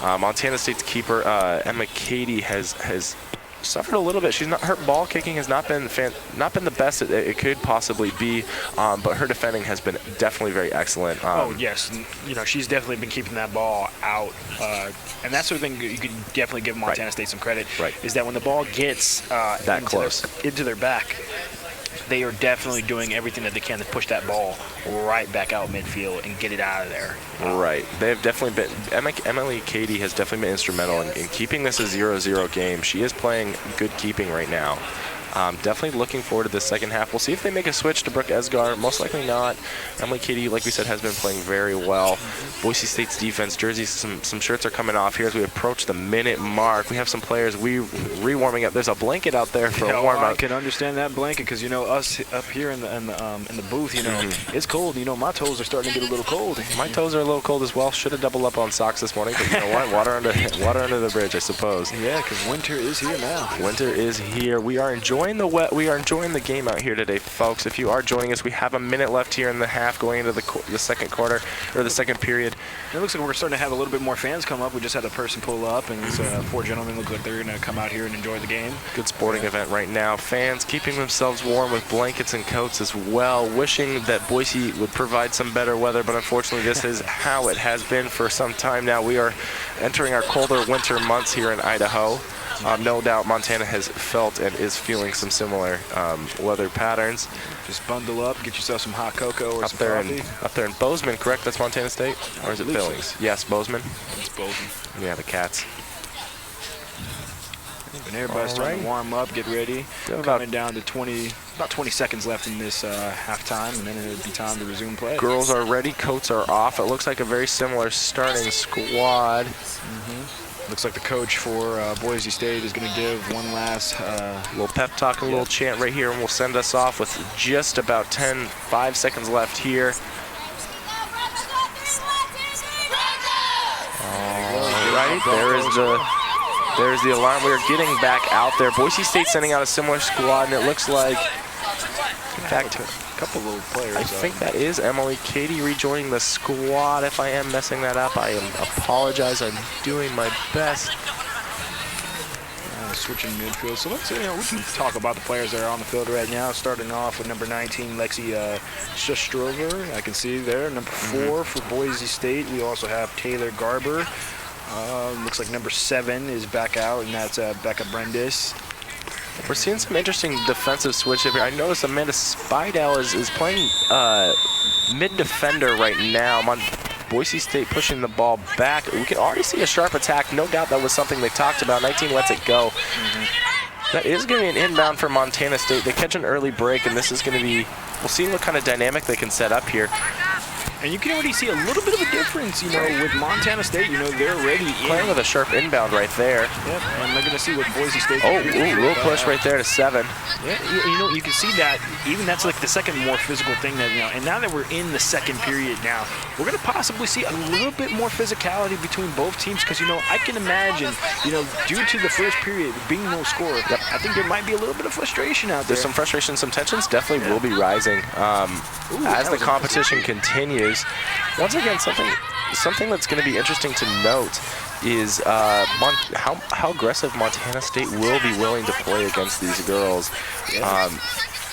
Montana State's keeper, Emma Cady, has suffered a little bit. Her ball kicking has not been the best it could possibly be, but her defending has been definitely very excellent. Oh yes, she's definitely been keeping that ball out, and that's the thing you can definitely give Montana State some credit. Right. Is that when the ball gets into their back, they are definitely doing everything that they can to push that ball right back out midfield and get it out of there. Right. They have definitely been. Emily Cady has definitely been instrumental in keeping this a 0-0 game. She is playing good keeping right now. Definitely looking forward to the second half. We'll see if they make a switch to Brooke Esgar. Most likely not. Emily Cady, like we said, has been playing very well. Boise State's defense jerseys, some shirts are coming off here as we approach the minute mark. We have some players re-warming up. There's a blanket out there for a warm-up. I can understand that blanket because us up here in the booth, it's cold. My toes are starting to get a little cold. My toes are a little cold as well. Should have doubled up on socks this morning, but you know what? Water under the bridge, I suppose. Yeah, because winter is here now. Winter is here. We are enjoying the game out here today, folks. If you are joining us, we have a minute left here in the half, going into the second quarter or the second period. It looks like we're starting to have a little bit more fans come up. We just had a person pull up, and it's 4 gentlemen look like they're going to come out here and enjoy the game. Good sporting event right now. Fans keeping themselves warm with blankets and coats as well, wishing that Boise would provide some better weather, but unfortunately this is how it has been for some time now. We are entering our colder winter months here in Idaho. No doubt Montana has felt and is feeling some similar weather patterns. Just bundle up, get yourself some hot cocoa or some coffee. Up there in Bozeman, correct? That's Montana State? Or is it Billings? So. Yes, Bozeman. It's Bozeman. Yeah, the Cats. And everybody's starting to warm up, get ready. Coming down to about 20 seconds left in this halftime, and then it'll be time to resume play. Girls are ready, coats are off. It looks like a very similar starting squad. Looks like the coach for Boise State is going to give one last little pep talk, a little chant right here, and we'll send us off with just about 5 seconds left here. All right, there's the alarm. We are getting back out there. Boise State sending out a similar squad, and it looks like, in fact, a couple little players. I think that is Emily Cady rejoining the squad. If I am messing that up, I apologize. I'm doing my best. Switching midfield. So let's we can talk about the players that are on the field right now. Starting off with number 19, Lexi Shostrover. I can see there. Number 4 for Boise State. We also have Taylor Garber. Looks like number 7 is back out, and that's Becca Brendis. We're seeing some interesting defensive switch here. I noticed Amanda Spidell is playing mid-defender right now. Boise State pushing the ball back. We can already see a sharp attack. No doubt that was something they talked about. 19 lets it go. That is going to be an inbound for Montana State. They catch an early break, and this is going to be, we'll see what kind of dynamic they can set up here. And you can already see a little bit of a difference, with Montana State. They're already playing with a sharp inbound right there. Yep, and they're going to see what Boise State. Oh, little push right there to 7. Yeah, you can see that. Even that's like the second more physical thing that and now that we're in the second period now, we're going to possibly see a little bit more physicality between both teams because I can imagine, due to the first period being no score, I think there might be a little bit of frustration out there. There's some frustration, some tensions definitely will be rising as the competition continues. Once again, something that's going to be interesting to note is how aggressive Montana State will be willing to play against these girls.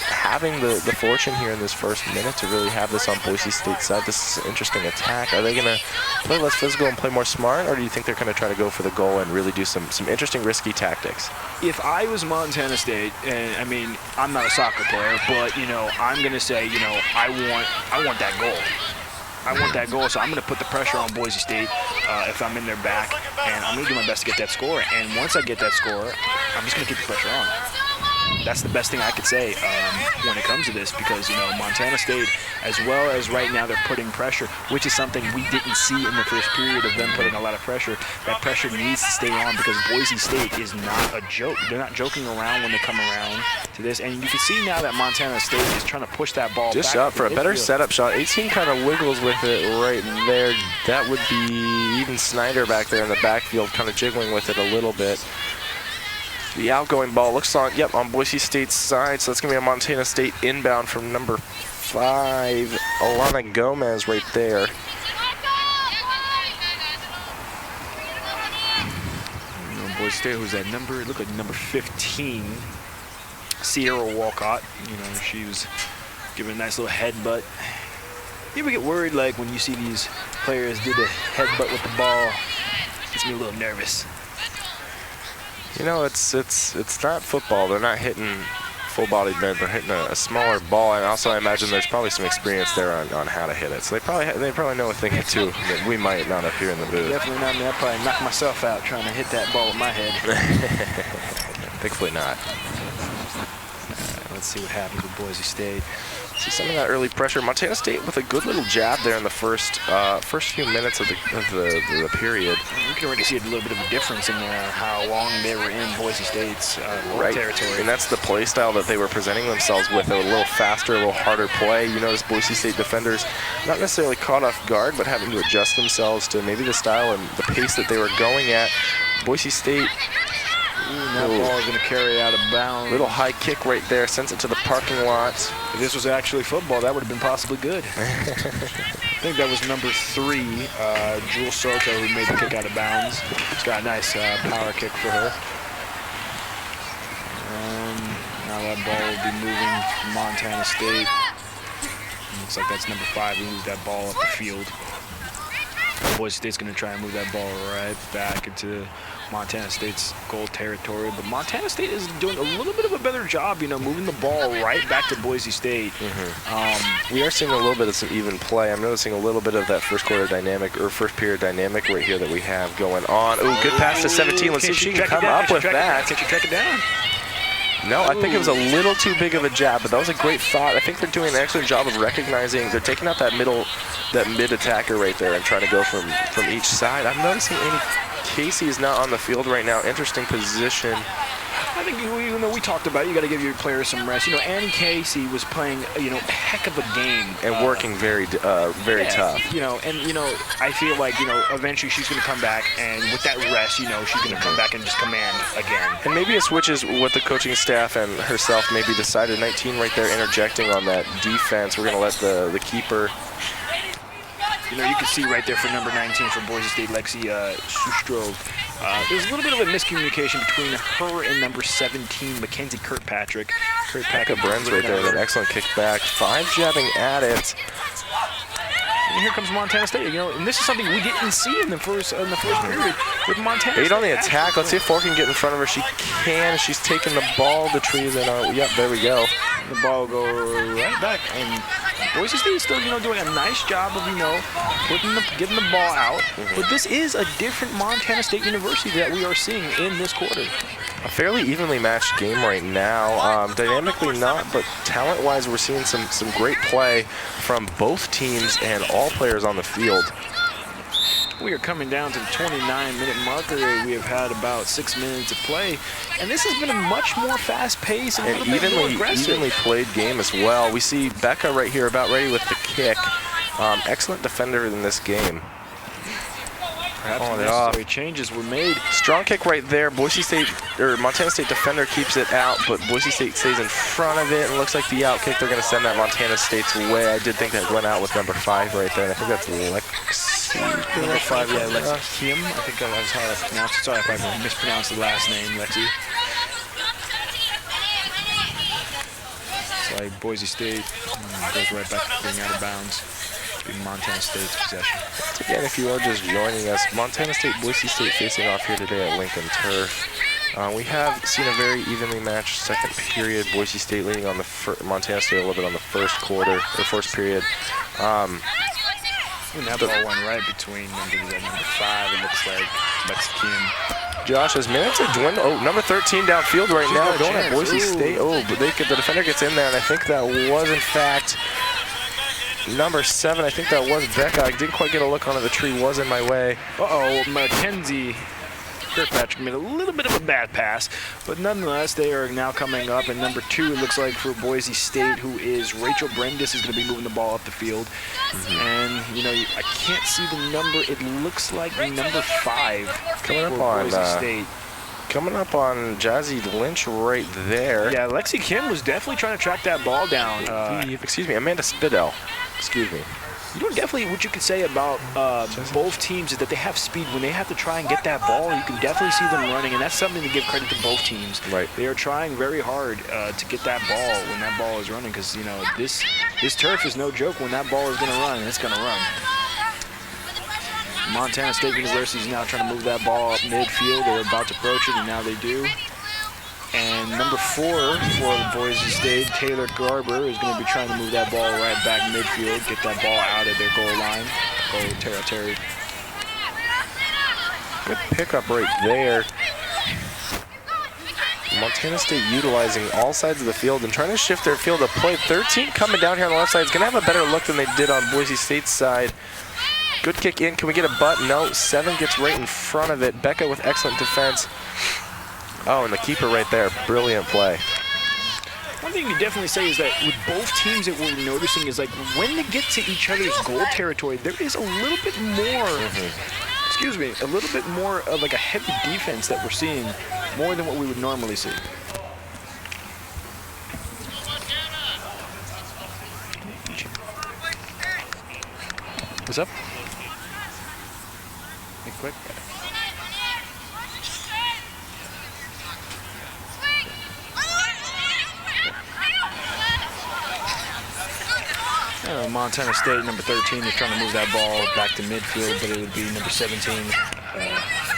Having the fortune here in this first minute to really have this on Boise State's side, this is an interesting attack. Are they going to play less physical and play more smart, or do you think they're going to try to go for the goal and really do some interesting risky tactics? If I was Montana State, and I'm not a soccer player, but I'm going to say, I want that goal. I want that goal, so I'm going to put the pressure on Boise State if I'm in their back, and I'm going to do my best to get that score. And once I get that score, I'm just going to keep the pressure on. That's the best thing I could say when it comes to this because, Montana State, as well as right now, they're putting pressure, which is something we didn't see in the first period of them putting a lot of pressure. That pressure needs to stay on because Boise State is not a joke. They're not joking around when they come around to this. And you can see now that Montana State is trying to push that ball just back. Up for a better setup shot. 18 kind of wiggles with it right there. That would be even Snyder back there in the backfield kind of jiggling with it a little bit. The outgoing ball looks on Boise State's side, so that's going to be a Montana State inbound from number 5, Alana Gomez right there. Boise State, who's that number? It looked like number 15, Sierra Walcott. You know, she was giving a nice little headbutt. You ever get worried, like, when you see these players do the headbutt with the ball? Gets me a little nervous. You know, it's not football. They're not hitting full-bodied men. They're hitting a smaller ball, and also I imagine there's probably some experience there on how to hit it. So they probably know a thing or two that we might not up here in the booth. Definitely not me. I'd probably knock myself out trying to hit that ball with my head. Thankfully not. Let's see what happens with Boise State. See some of that early pressure. Montana State with a good little jab there in the first few minutes of the period. You can already see a little bit of a difference in how long they were in Boise State's territory. And that's the play style that they were presenting themselves with. A little faster, a little harder play. You notice Boise State defenders not necessarily caught off guard, but having to adjust themselves to maybe the style and the pace that they were going at. Boise State. That ball is going to carry out of bounds. Little high kick right there, sends it to the parking lot. If this was actually football, that would have been possibly good. I think that was number 3, Jewel Soto, who made the kick out of bounds. It's got a nice power kick for her. And now that ball will be moving from Montana State. Looks like that's number 5 who moved that ball up the field. Boise State's going to try and move that ball right back into Montana State's goal territory, but Montana State is doing a little bit of a better job, you know, moving the ball right back to Boise State. We are seeing a little bit of some even play. I'm noticing a little bit of that first period dynamic right here that we have going on. Ooh, good pass to 17. Let's see if she can come up with that. Can she track it down? No, I think it was a little too big of a jab, but that was a great thought. I think they're doing an excellent job of recognizing. They're taking out that mid attacker right there and trying to go from each side. I'm noticing Casey is not on the field right now. Interesting position. I think we talked about it. You got to give your players some rest. You know, Annie Casey was playing a heck of a game and working very tough. You know, and I feel like eventually she's going to come back, and with that rest, she's going to come back and just command again. And maybe it switches what the coaching staff and herself maybe decided. 19 right there interjecting on that defense. We're going to let the keeper. You can see right there for number 19 for Boise State, Lexi Sustrov. There's a little bit of a miscommunication between her and number 17, Mackenzie Kirkpatrick. Becca Brenz right there with an excellent kick back. 5 jabbing at it. And here comes Montana State. And this is something we didn't see in the first period with Montana State. 8 on the attack. Let's see if 4 can get in front of her. She can. She's taking the ball. The trees and yep, there we go. The ball will go right back, and Boise State is still, doing a nice job of, getting the ball out. But this is a different Montana State University that we are seeing in this quarter. A fairly evenly matched game right now. Dynamically not, but talent-wise, we're seeing some great play from both teams and all players on the field. We are coming down to the 29-minute marker. We have had about 6 minutes of play, and this has been a much more fast-paced and a little bit more aggressive. Evenly played game as well. We see Becca right here about ready with the kick. Excellent defender in this game. Perhaps necessary changes were made. Strong kick right there. Montana State defender keeps it out, but Boise State stays in front of it, and looks like the out kick, they're going to send that Montana State's way. I did think that went out with number 5 right there, and I think that's Lexi. Number 5, yeah, Lexi Kim. I think that was how I pronounced it. Sorry if I mispronounced the last name, Lexi. It's like Boise State goes right back to being out of bounds. In Montana State's possession. Again, if you are just joining us, Montana State, Boise State facing off here today at Lincoln Turf. We have seen a very evenly matched second period. Boise State leading on Montana State a little bit on the first period. And that ball went right between number 5. It looks like Lexi Kim. Josh, as minutes are dwindling. Oh, number 13 downfield right now, going at Boise State. Oh, but the defender gets in there, and I think that was in fact number 7, I think that was Becca. I didn't quite get a look on it. The tree was in my way. Mackenzie Kirkpatrick made a little bit of a bad pass, but nonetheless, they are now coming up. And number 2, it looks like for Boise State, who is Rachel Brendis, is going to be moving the ball up the field. And, I can't see the number. It looks like number 5 coming up for on Boise State. Coming up on Jazzy Lynch right there. Yeah, Lexi Kim was definitely trying to track that ball down. Excuse me, Amanda Spidell. Excuse me. You know, definitely what you could say about both teams is that they have speed. When they have to try and get that ball, you can definitely see them running, and that's something to give credit to both teams. Right. They are trying very hard to get that ball when that ball is running, because, you know, this turf is no joke. When that ball is going to run, it's going to run. Montana State University is now trying to move that ball up midfield. They're about to approach it, and now they do. And number 4 for Boise State, Taylor Garber, is going to be trying to move that ball right back midfield, get that ball out of their goal line. Goal territory. Good pickup right there. Montana State utilizing all sides of the field and trying to shift their field of play. 13 coming down here on the left side is going to have a better look than they did on Boise State's side. Good kick in. Can we get a butt? No. 7 gets right in front of it. Becca with excellent defense. Oh, and the keeper right there. Brilliant play. One thing you definitely say is that with both teams that we're noticing is, like, when they get to each other's goal territory, there is a little bit more, excuse me, a little bit more of like a heavy defense that we're seeing, more than what we would normally see. What's up? Hey, quick. Montana State, number 13, is trying to move that ball back to midfield, but it would be number 17,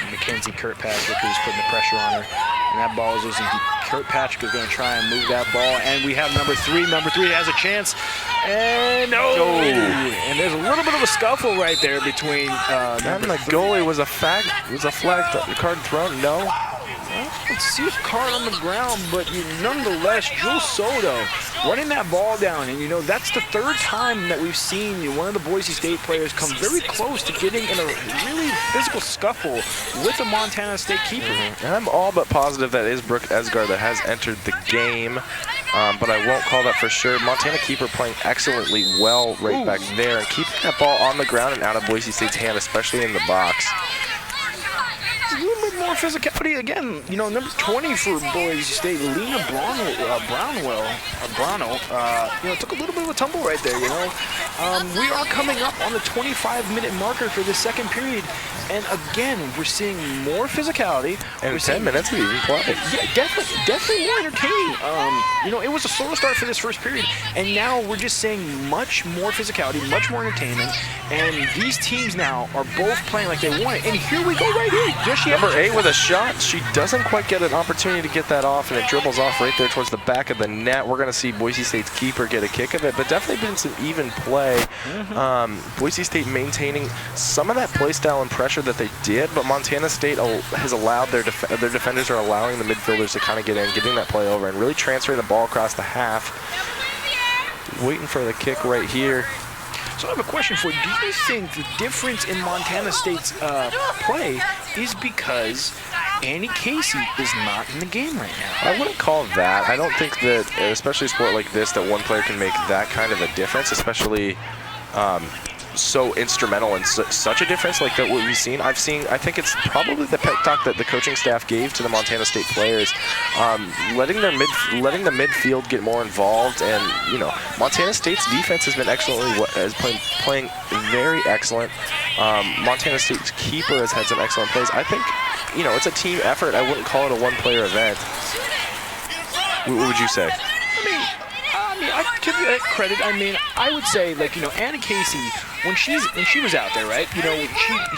Mackenzie Kirkpatrick, who's putting the pressure on her. And that ball is losing. Kirkpatrick is going to try and move that ball, and we have number 3. Number 3 has a chance, and no! And there's a little bit of a scuffle right there between. And the goalie was a flag card thrown. No. Let's see a card on the ground, but nonetheless, Jules Soto running that ball down. And, you know, that's the 3rd time that we've seen one of the Boise State players come very close to getting in a really physical scuffle with a Montana State keeper. And I'm all but positive that is Brooke Esgar that has entered the game, but I won't call that for sure. Montana keeper playing excellently well right back there and keeping that ball on the ground and out of Boise State's hand, especially in the box. A little bit more physicality again. You know, number 20 for Boise State, Lena Brownwell, you know, took a little bit of a tumble right there. You know, we are coming up on the 25-minute marker for the second period, and again, we're seeing more physicality. And 10 minutes of even play. Yeah, definitely more entertaining. You know, it was a slow start for this first period, and now we're just seeing much more physicality, much more entertainment, and these teams now are both playing like they want it. And here we go right here. Number 8 with a shot. She doesn't quite get an opportunity to get that off, and it dribbles off right there towards the back of the net. We're going to see Boise State's keeper get a kick of it, but definitely been some even play. Boise State maintaining some of that play style and pressure that they did, but Montana State has allowed their defenders are allowing the midfielders to kind of get in, getting that play over, and really transferring the ball across the half. Waiting for the kick right here. So I have a question for you. Do you think the difference in Montana State's play is because Annie Casey is not in the game right now? I wouldn't call that. I don't think that, especially a sport like this, that one player can make that kind of a difference, especially so instrumental and such a difference like that what we've seen. I think it's probably the pep talk that the coaching staff gave to the Montana State players, letting the midfield get more involved. And, you know, Montana State's defense has been playing very excellent. Montana State's keeper has had some excellent plays. I think, you know, it's a team effort. I wouldn't call it a one-player event. What would you say? I give you that credit. I mean, I would say, like, you know, Anna Casey, when she was out there, right, you know,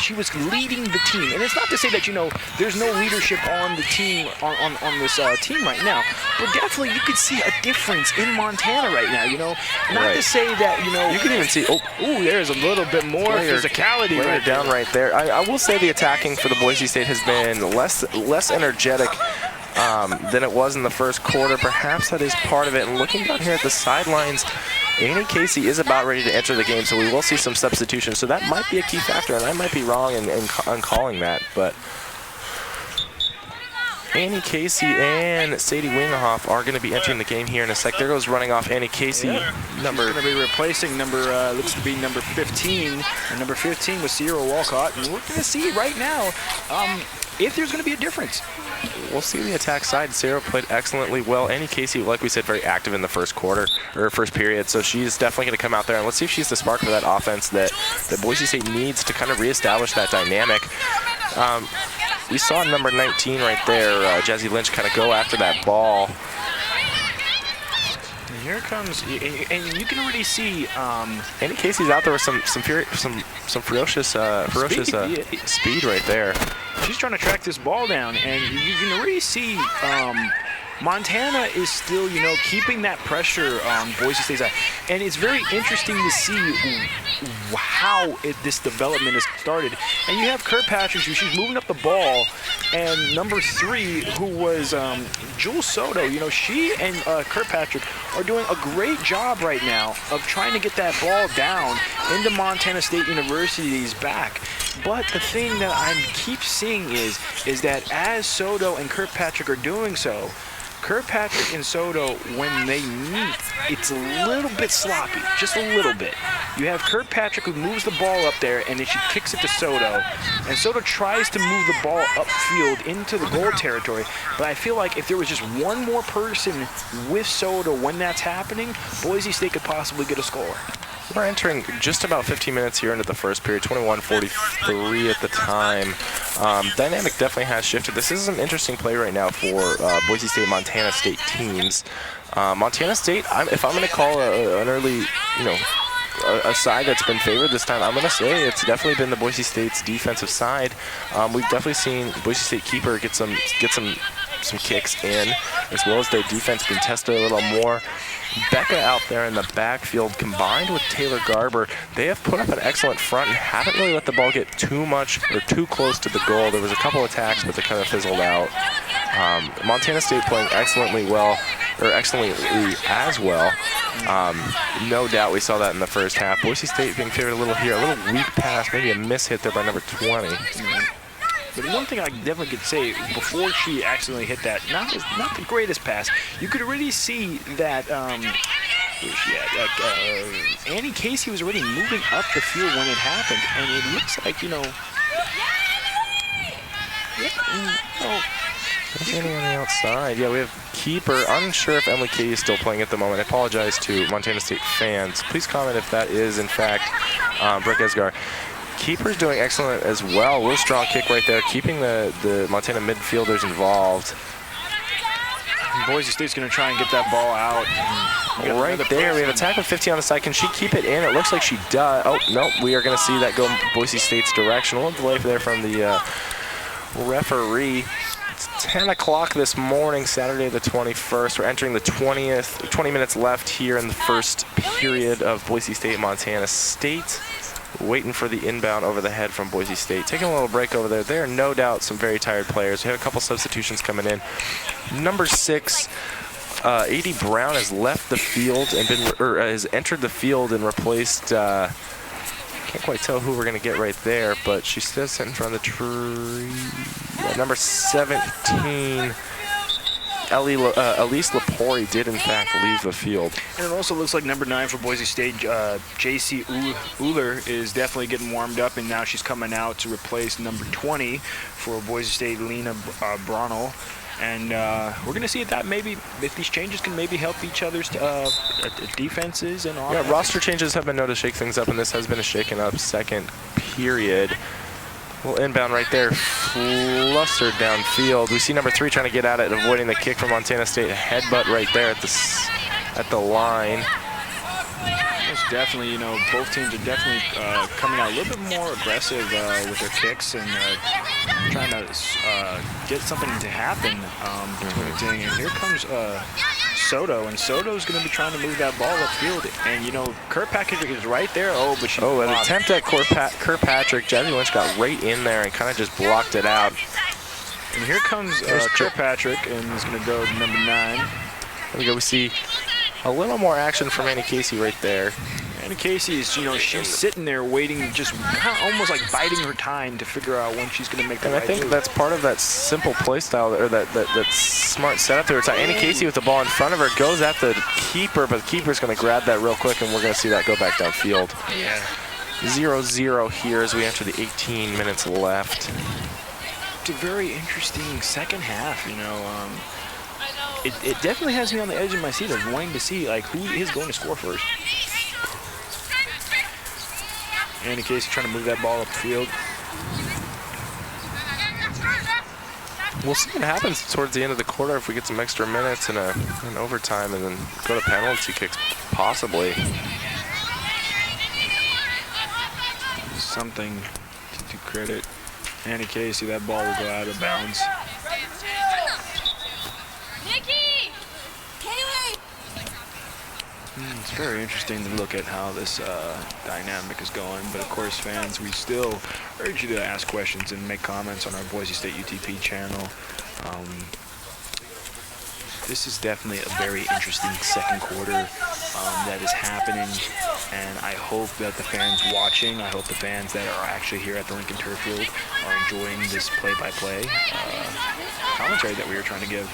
she was leading the team. And it's not to say that, you know, there's no leadership on the team, on this team right now. But definitely you could see a difference in Montana right now, you know. Not to say that, you know. You can even see, there's a little bit more physicality right down right there. I will say the attacking for the Boise State has been less energetic than it was in the first quarter. Perhaps that is part of it. And looking down here at the sidelines, Annie Casey is about ready to enter the game, so we will see some substitutions. So that might be a key factor, and I might be wrong in calling that. But Annie Casey and Sadie Wingehoff are going to be entering the game here in a sec. There goes running off Annie Casey. She's going to be replacing looks to be number 15. And number 15 was Sierra Walcott. And we're going to see right now if there's going to be a difference. we'll see the attack side. Sarah played excellently well. Annie Casey, like we said, very active in the first quarter, or first period, so she's definitely going to come out there, and let's see if she's the spark for that offense that Boise State needs to kind of reestablish that dynamic. We saw number 19 right there, Jazzy Lynch, kind of go after that ball. And here comes, and you can already see Annie Casey's out there with some ferocious speed right there. She's trying to track this ball down, and you can already see Montana is still, keeping that pressure on Boise State's side. And it's very interesting to see how this development has started. And you have Kirkpatrick, she's moving up the ball, and number 3, who was Jules Soto, she and Kirkpatrick are doing a great job right now of trying to get that ball down into Montana State University's back. But the thing that I keep seeing is that as Soto and Kirkpatrick are doing so, Kirkpatrick and Soto, when they meet, it's a little bit sloppy, just a little bit. You have Kirkpatrick who moves the ball up there, and then she kicks it to Soto. And Soto tries to move the ball upfield into the goal territory. But I feel like if there was just one more person with Soto when that's happening, Boise State could possibly get a score. We're entering just about 15 minutes here into the first period, 21-43 at the time. Dynamic definitely has shifted. This is an interesting play right now for Boise State, Montana State teams. Montana State, if I'm going to call an early, a side that's been favored this time, I'm going to say it's definitely been the Boise State's defensive side. We've definitely seen Boise State keeper get some kicks in, as well as their defense being tested a little more. Becca out there in the backfield, combined with Taylor Garber, they have put up an excellent front and haven't really let the ball get too much or too close to the goal. There was a couple attacks, but they kind of fizzled out. Montana State playing excellently as well. No doubt we saw that in the first half. Boise State being favored a little here, a little weak pass, maybe a miss hit there by number 20. But one thing I definitely could say, before she accidentally hit that, not the greatest pass, you could already see that, where's she at? Annie Casey was already moving up the field when it happened, and it looks like, Annie on the outside. Yeah, we have keeper. Unsure if Emily Katie is still playing at the moment. I apologize to Montana State fans. Please comment if that is, in fact, Brooke Esgar. Keeper's doing excellent as well. Real strong kick right there, keeping the Montana midfielders involved. Boise State's going to try and get that ball out. Right there, we have attack with 15 on the side. Can she keep it in? It looks like she does. Oh, no, we are going to see that go Boise State's direction. A little delay there from the referee. It's 10 o'clock this morning, Saturday the 21st. We're entering the 20 minutes left here in the first period of Boise State, Montana State. Waiting for the inbound over the head from Boise State. Taking a little break over there. There are no doubt some very tired players. We have a couple substitutions coming in. Number 6, A.D. Brown has left the field and has entered the field and replaced. Can't quite tell who we're going to get right there, but she still sitting in front of the tree. Yeah, number 17. Elise Lepori did, in fact, leave the field. And it also looks like number 9 for Boise State, J.C. Uller, is definitely getting warmed up, and now she's coming out to replace number 20 for Boise State, Lena Bronell. And we're going to see that maybe if these changes can maybe help each other's defenses and all. Yeah, roster changes have been known to shake things up, and this has been a shaken up second period. Little inbound right there, flustered downfield. We see number 3 trying to get at it, avoiding the kick from Montana State. A headbutt right there at the line. It's definitely, both teams are definitely coming out a little bit more aggressive with their kicks and trying to get something to happen between the team. And here comes Soto, and Soto's going to be trying to move that ball upfield. And, Kirkpatrick is right there. Oh, but she an attempt at Kirkpatrick. Jazzy Lynch got right in there and kind of just blocked it out. And here comes Kirkpatrick, and he's going to go to number 9. There we go. We see a little more action from Annie Casey right there. Annie Casey is, she's sitting there waiting, just kind of almost like biding her time to figure out when she's going to make the right I think move. that's part of that simple play style, or that smart setup there. It's like Annie Casey with the ball in front of her goes at the keeper, but the keeper's going to grab that real quick, and we're going to see that go back downfield. Yeah. 0-0 here as we enter the 18 minutes left. a very interesting second half. You know, it definitely has me on the edge of my seat of wanting to see like who is going to score first. And in case you're trying to move that ball up the field. We'll see what happens towards the end of the quarter if we get some extra minutes and an overtime and then go to penalty kicks, possibly. Something to credit Annie Casey. That ball will go out of bounds. It's very interesting to look at how this dynamic is going, but of course, fans, we still urge you to ask questions and make comments on our Boise State UTP channel. This is definitely a very interesting second quarter that is happening, and I hope that the fans watching, I hope the fans that are actually here at the Lincoln Turf Field are enjoying this play-by-play commentary that we were trying to give.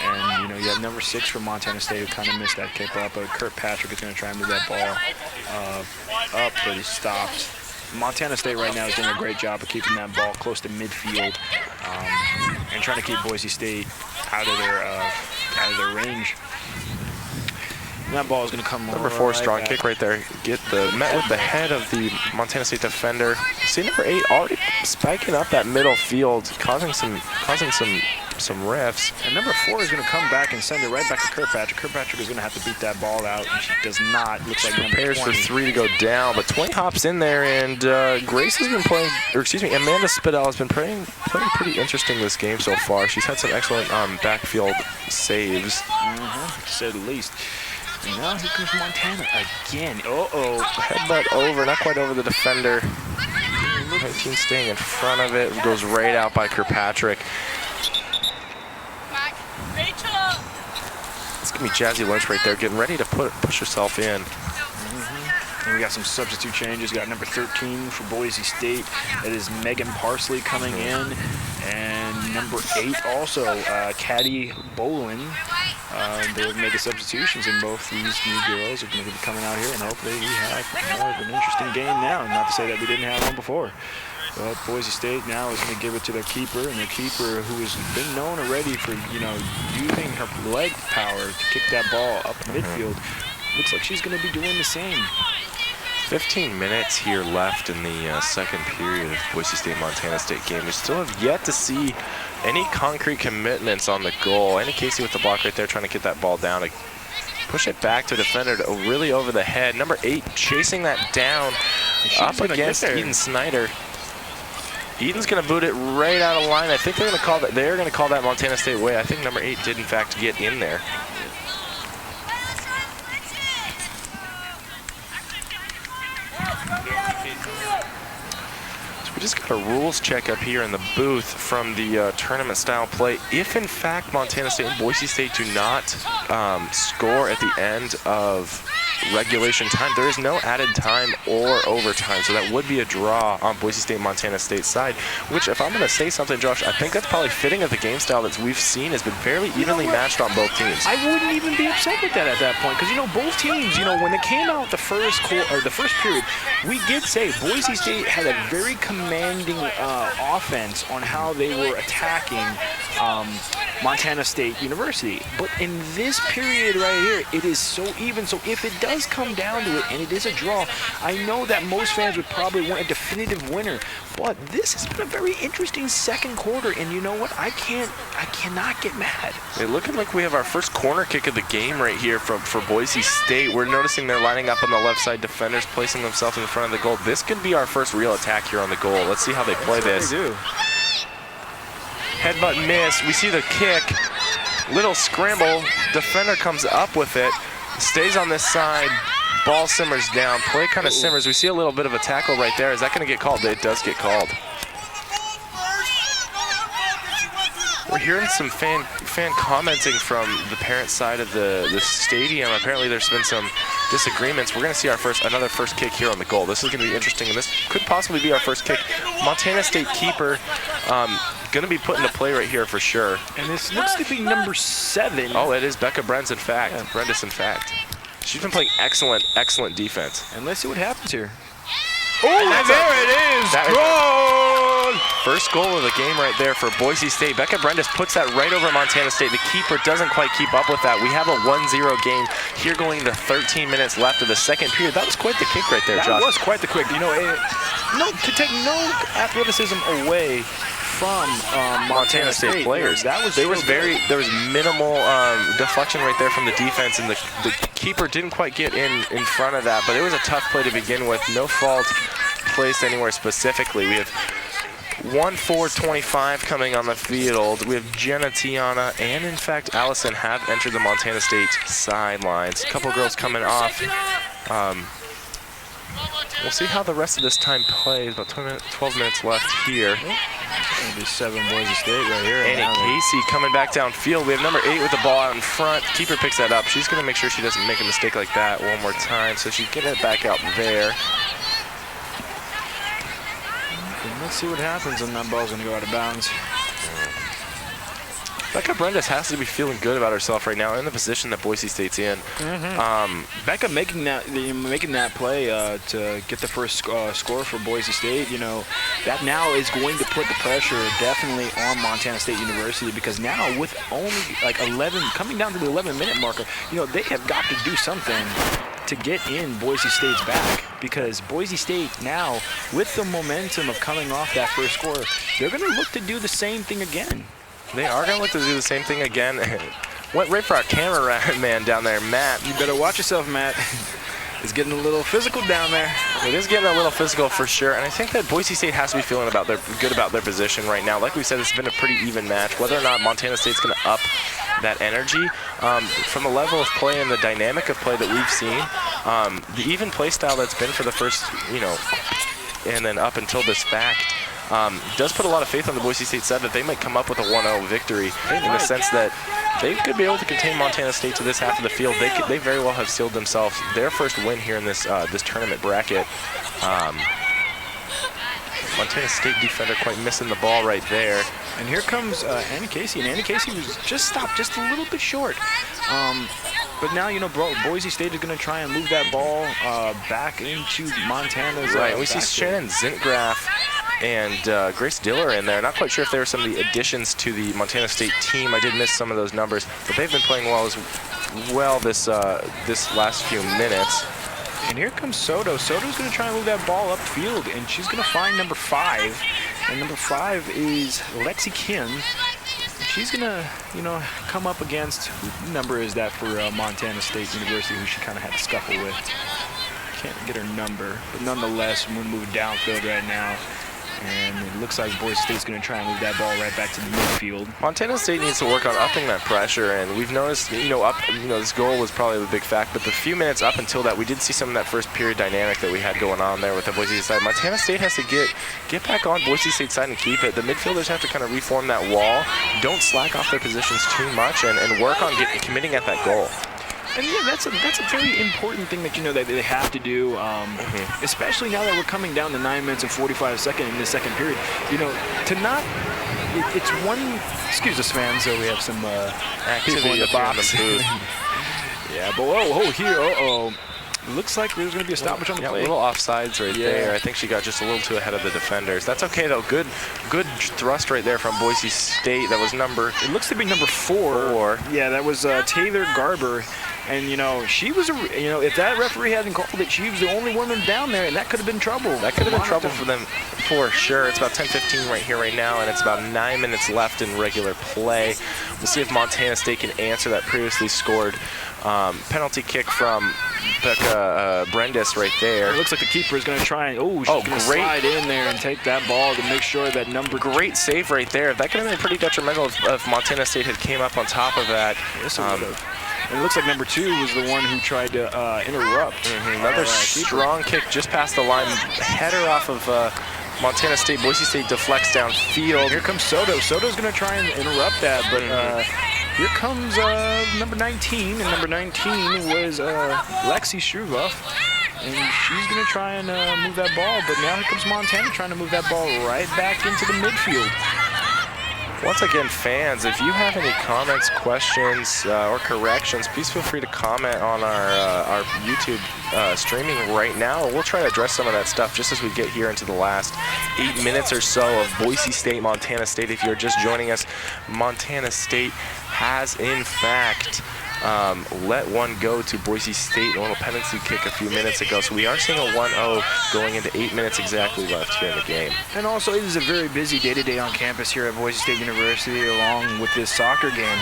And, you know, you have number 6 from Montana State who kind of missed that kick up, but Kirkpatrick is going to try and move that ball up, but he stopped. Montana State right now is doing a great job of keeping that ball close to midfield and trying to keep Boise State out of their range. And that ball is going to come Number 4 strong kick right there. Met with the head of the Montana State defender. See number 8 already spiking up that middle field, causing some rifts. And number 4 is going to come back and send it right back to Kirkpatrick. Kirkpatrick is going to have to beat that ball out, and she does not. Looks like number 20. Prepares for 3 to go down, but 20 hops in there, and Grace has been playing, or excuse me, Amanda Spidell has been playing pretty interesting this game so far. She's had some excellent backfield saves. To say the least. And now here comes Montana again. Headbutt over, not quite over the defender. 19 staying in front of it, goes right out by Kirkpatrick. It's going to be Jazzy Lynch right there, getting ready to push herself in. And we got some substitute changes. We got number 13 for Boise State. That is Megan Parsley coming in. And number 8 also, Caddy Bolin. They've made the substitutions, and both these new girls are going to be coming out here, and hopefully we have more of an interesting game now. Not to say that we didn't have one before. But Boise State now is going to give it to their keeper, and their keeper, who has been known already for, you know, using her leg power to kick that ball up midfield, looks like she's going to be doing the same. 15 minutes here left in the second period of Boise State-Montana State game. We still have yet to see any concrete commitments on the goal. Annie Casey with the block right there, trying to get that ball down, to push it back to defender, to really over the head. Number 8 chasing that down up against Eden Snyder. Eden's going to boot it right out of line. I think they're going to call that. They're going to call that Montana State way. I think number 8 did in fact get in there. We just got a rules check up here in the booth from the tournament style play. If in fact Montana State and Boise State do not score at the end of regulation time, there is no added time or overtime, so that would be a draw on Boise State Montana State side, which, if I'm going to say something, Josh, I think that's probably fitting of the game style that we've seen has been fairly evenly matched on both teams. I wouldn't even be upset with that at that point, because, you know, both teams, you know, when they came out the first period, we did say Boise State had a very commanding offense on how they were attacking Montana State University. But in this period right here, it is so even. So if it does come down to it, and it is a draw, I know that most fans would probably want a definitive winner. But this has been a very interesting second quarter, and you know what? I cannot get mad. It's looking like we have our first corner kick of the game right here for Boise State. We're noticing they're lining up on the left side, defenders placing themselves in front of the goal. This could be our first real attack here on the goal. Let's see how they play this. They do. Headbutt miss. We see the kick. Little scramble. Defender comes up with it. Stays on this side. Ball simmers down. Play kind of simmers. We see a little bit of a tackle right there. Is that going to get called? It does get called. We're hearing some fan commenting from the parent side of the stadium. Apparently there's been some disagreements. We're going to see another first kick here on the goal. This is going to be interesting, and this could possibly be our first kick. Montana State keeper going to be put into play right here for sure. And this looks to be number 7. Oh, it is Becca Brendis, in fact. Yeah. Brendis, in fact. She's been playing excellent defense. And let's see what happens here. Oh, and there it is. Goal! First goal of the game right there for Boise State. Becca Brendas puts that right over Montana State. The keeper doesn't quite keep up with that. We have a 1-0 game here going into 13 minutes left of the second period. That was quite the kick right there, Josh. That was quite the quick. You know, to take no athleticism away from Montana State players. There was minimal deflection right there from the defense, and the keeper didn't quite get in front of that, but it was a tough play to begin with. No fault placed anywhere specifically. We have 1-4-25 coming on the field. We have Jenna, Tiana, and in fact Allison have entered the Montana State sidelines. A couple girls coming off. We'll see how the rest of this time plays. About 12 minutes left here. Maybe 7 Boise State right here. Annie Casey coming back downfield. We have number 8 with the ball out in front. Keeper picks that up. She's going to make sure she doesn't make a mistake like that one more time. So she's getting it back out there. And let's see what happens when that ball's going to go out of bounds. Becca Brendas has to be feeling good about herself right now in the position that Boise State's in. Becca making that play to get the first score for Boise State, you know, that now is going to put the pressure definitely on Montana State University, because now with only like 11, coming down to the 11-minute marker, you know, they have got to do something to get in Boise State's back, because Boise State now, with the momentum of coming off that first score, they're going to look to do the same thing again. They are going to look to do the same thing again. Went right for our cameraman down there, Matt. You better watch yourself, Matt. It's getting a little physical down there. It is getting a little physical for sure, and I think that Boise State has to be feeling good about their position right now. Like we said, it's been a pretty even match. Whether or not Montana State's going to up that energy from the level of play and the dynamic of play that we've seen, the even play style that's been for the first, you know, and then up until this fact, does put a lot of faith on the Boise State side that they might come up with a 1-0 victory in the sense that they could be able to contain Montana State to this half of the field. They very well have sealed themselves their first win here in this this tournament bracket. Montana State defender quite missing the ball right there. And here comes Annie Casey, and Annie Casey was just stopped just a little bit short. But now, you know, Boise State is going to try and move that ball back into Montana's. Right, we see Shannon Zintgraf and Grace Diller in there. Not quite sure if there were some of the additions to the Montana State team. I did miss some of those numbers, but they've been playing well this last few minutes. And here comes Soto. Soto's going to try and move that ball upfield, and she's going to find number 5. And number 5 is Lexi Kim. She's going to, you know, come up against, who number is that for Montana State University, who she kind of had to scuffle with. Can't get her number, but nonetheless, we're going to move this right now. And it looks like Boise State's going to try and move that ball right back to the midfield. Montana State needs to work on upping that pressure, and we've noticed, this goal was probably the big fact, but the few minutes up until that, we did see some of that first period dynamic that we had going on there with the Boise State side. Montana State has to get back on Boise State side and keep it. The midfielders have to kind of reform that wall, don't slack off their positions too much, and work on committing at that goal. And yeah, that's a very important thing that, you know, that they have to do, especially now that we're coming down to 9 minutes and 45 seconds in the second period. You know, to not, it's one, excuse us fans, so we have some people in the box. Yeah, but here, looks like there's going to be a stoppage on the play. A little offsides right there. I think she got just a little too ahead of the defenders. That's okay, though. Good thrust right there from Boise State. That was it looks to be number 4. Yeah, that was Taylor Garber. And, you know, she was, if that referee hadn't called it, she was the only woman down there, and that could have been trouble. That could have been trouble for them, for sure. It's about 10:15 right here, right now, and it's about 9 minutes left in regular play. We'll see if Montana State can answer that previously scored penalty kick from Becca Brendas right there. It looks like the keeper is going to try and, she's going to slide in there and take that ball to make sure that number. Great save right there. That could have been pretty detrimental if Montana State had came up on top of that. Yes, and it looks like number 2 was the one who tried to interrupt. Another strong kick just past the line. Header off of Montana State. Boise State deflects downfield. Here comes Soto. Soto's going to try and interrupt that, but here comes number 19, and number 19 was Lexi Struvoff. And she's going to try and move that ball, but now here comes Montana trying to move that ball right back into the midfield. Once again, fans, if you have any comments, questions, or corrections, please feel free to comment on our YouTube streaming right now. We'll try to address some of that stuff just as we get here into the last 8 minutes or so of Boise State, Montana State. If you're just joining us, Montana State has, in fact, let one go to Boise State, a little penalty kick a few minutes ago. So we are seeing a 1-0 going into 8 minutes exactly left here in the game. And also, it is a very busy day-to-day on campus here at Boise State University, along with this soccer game.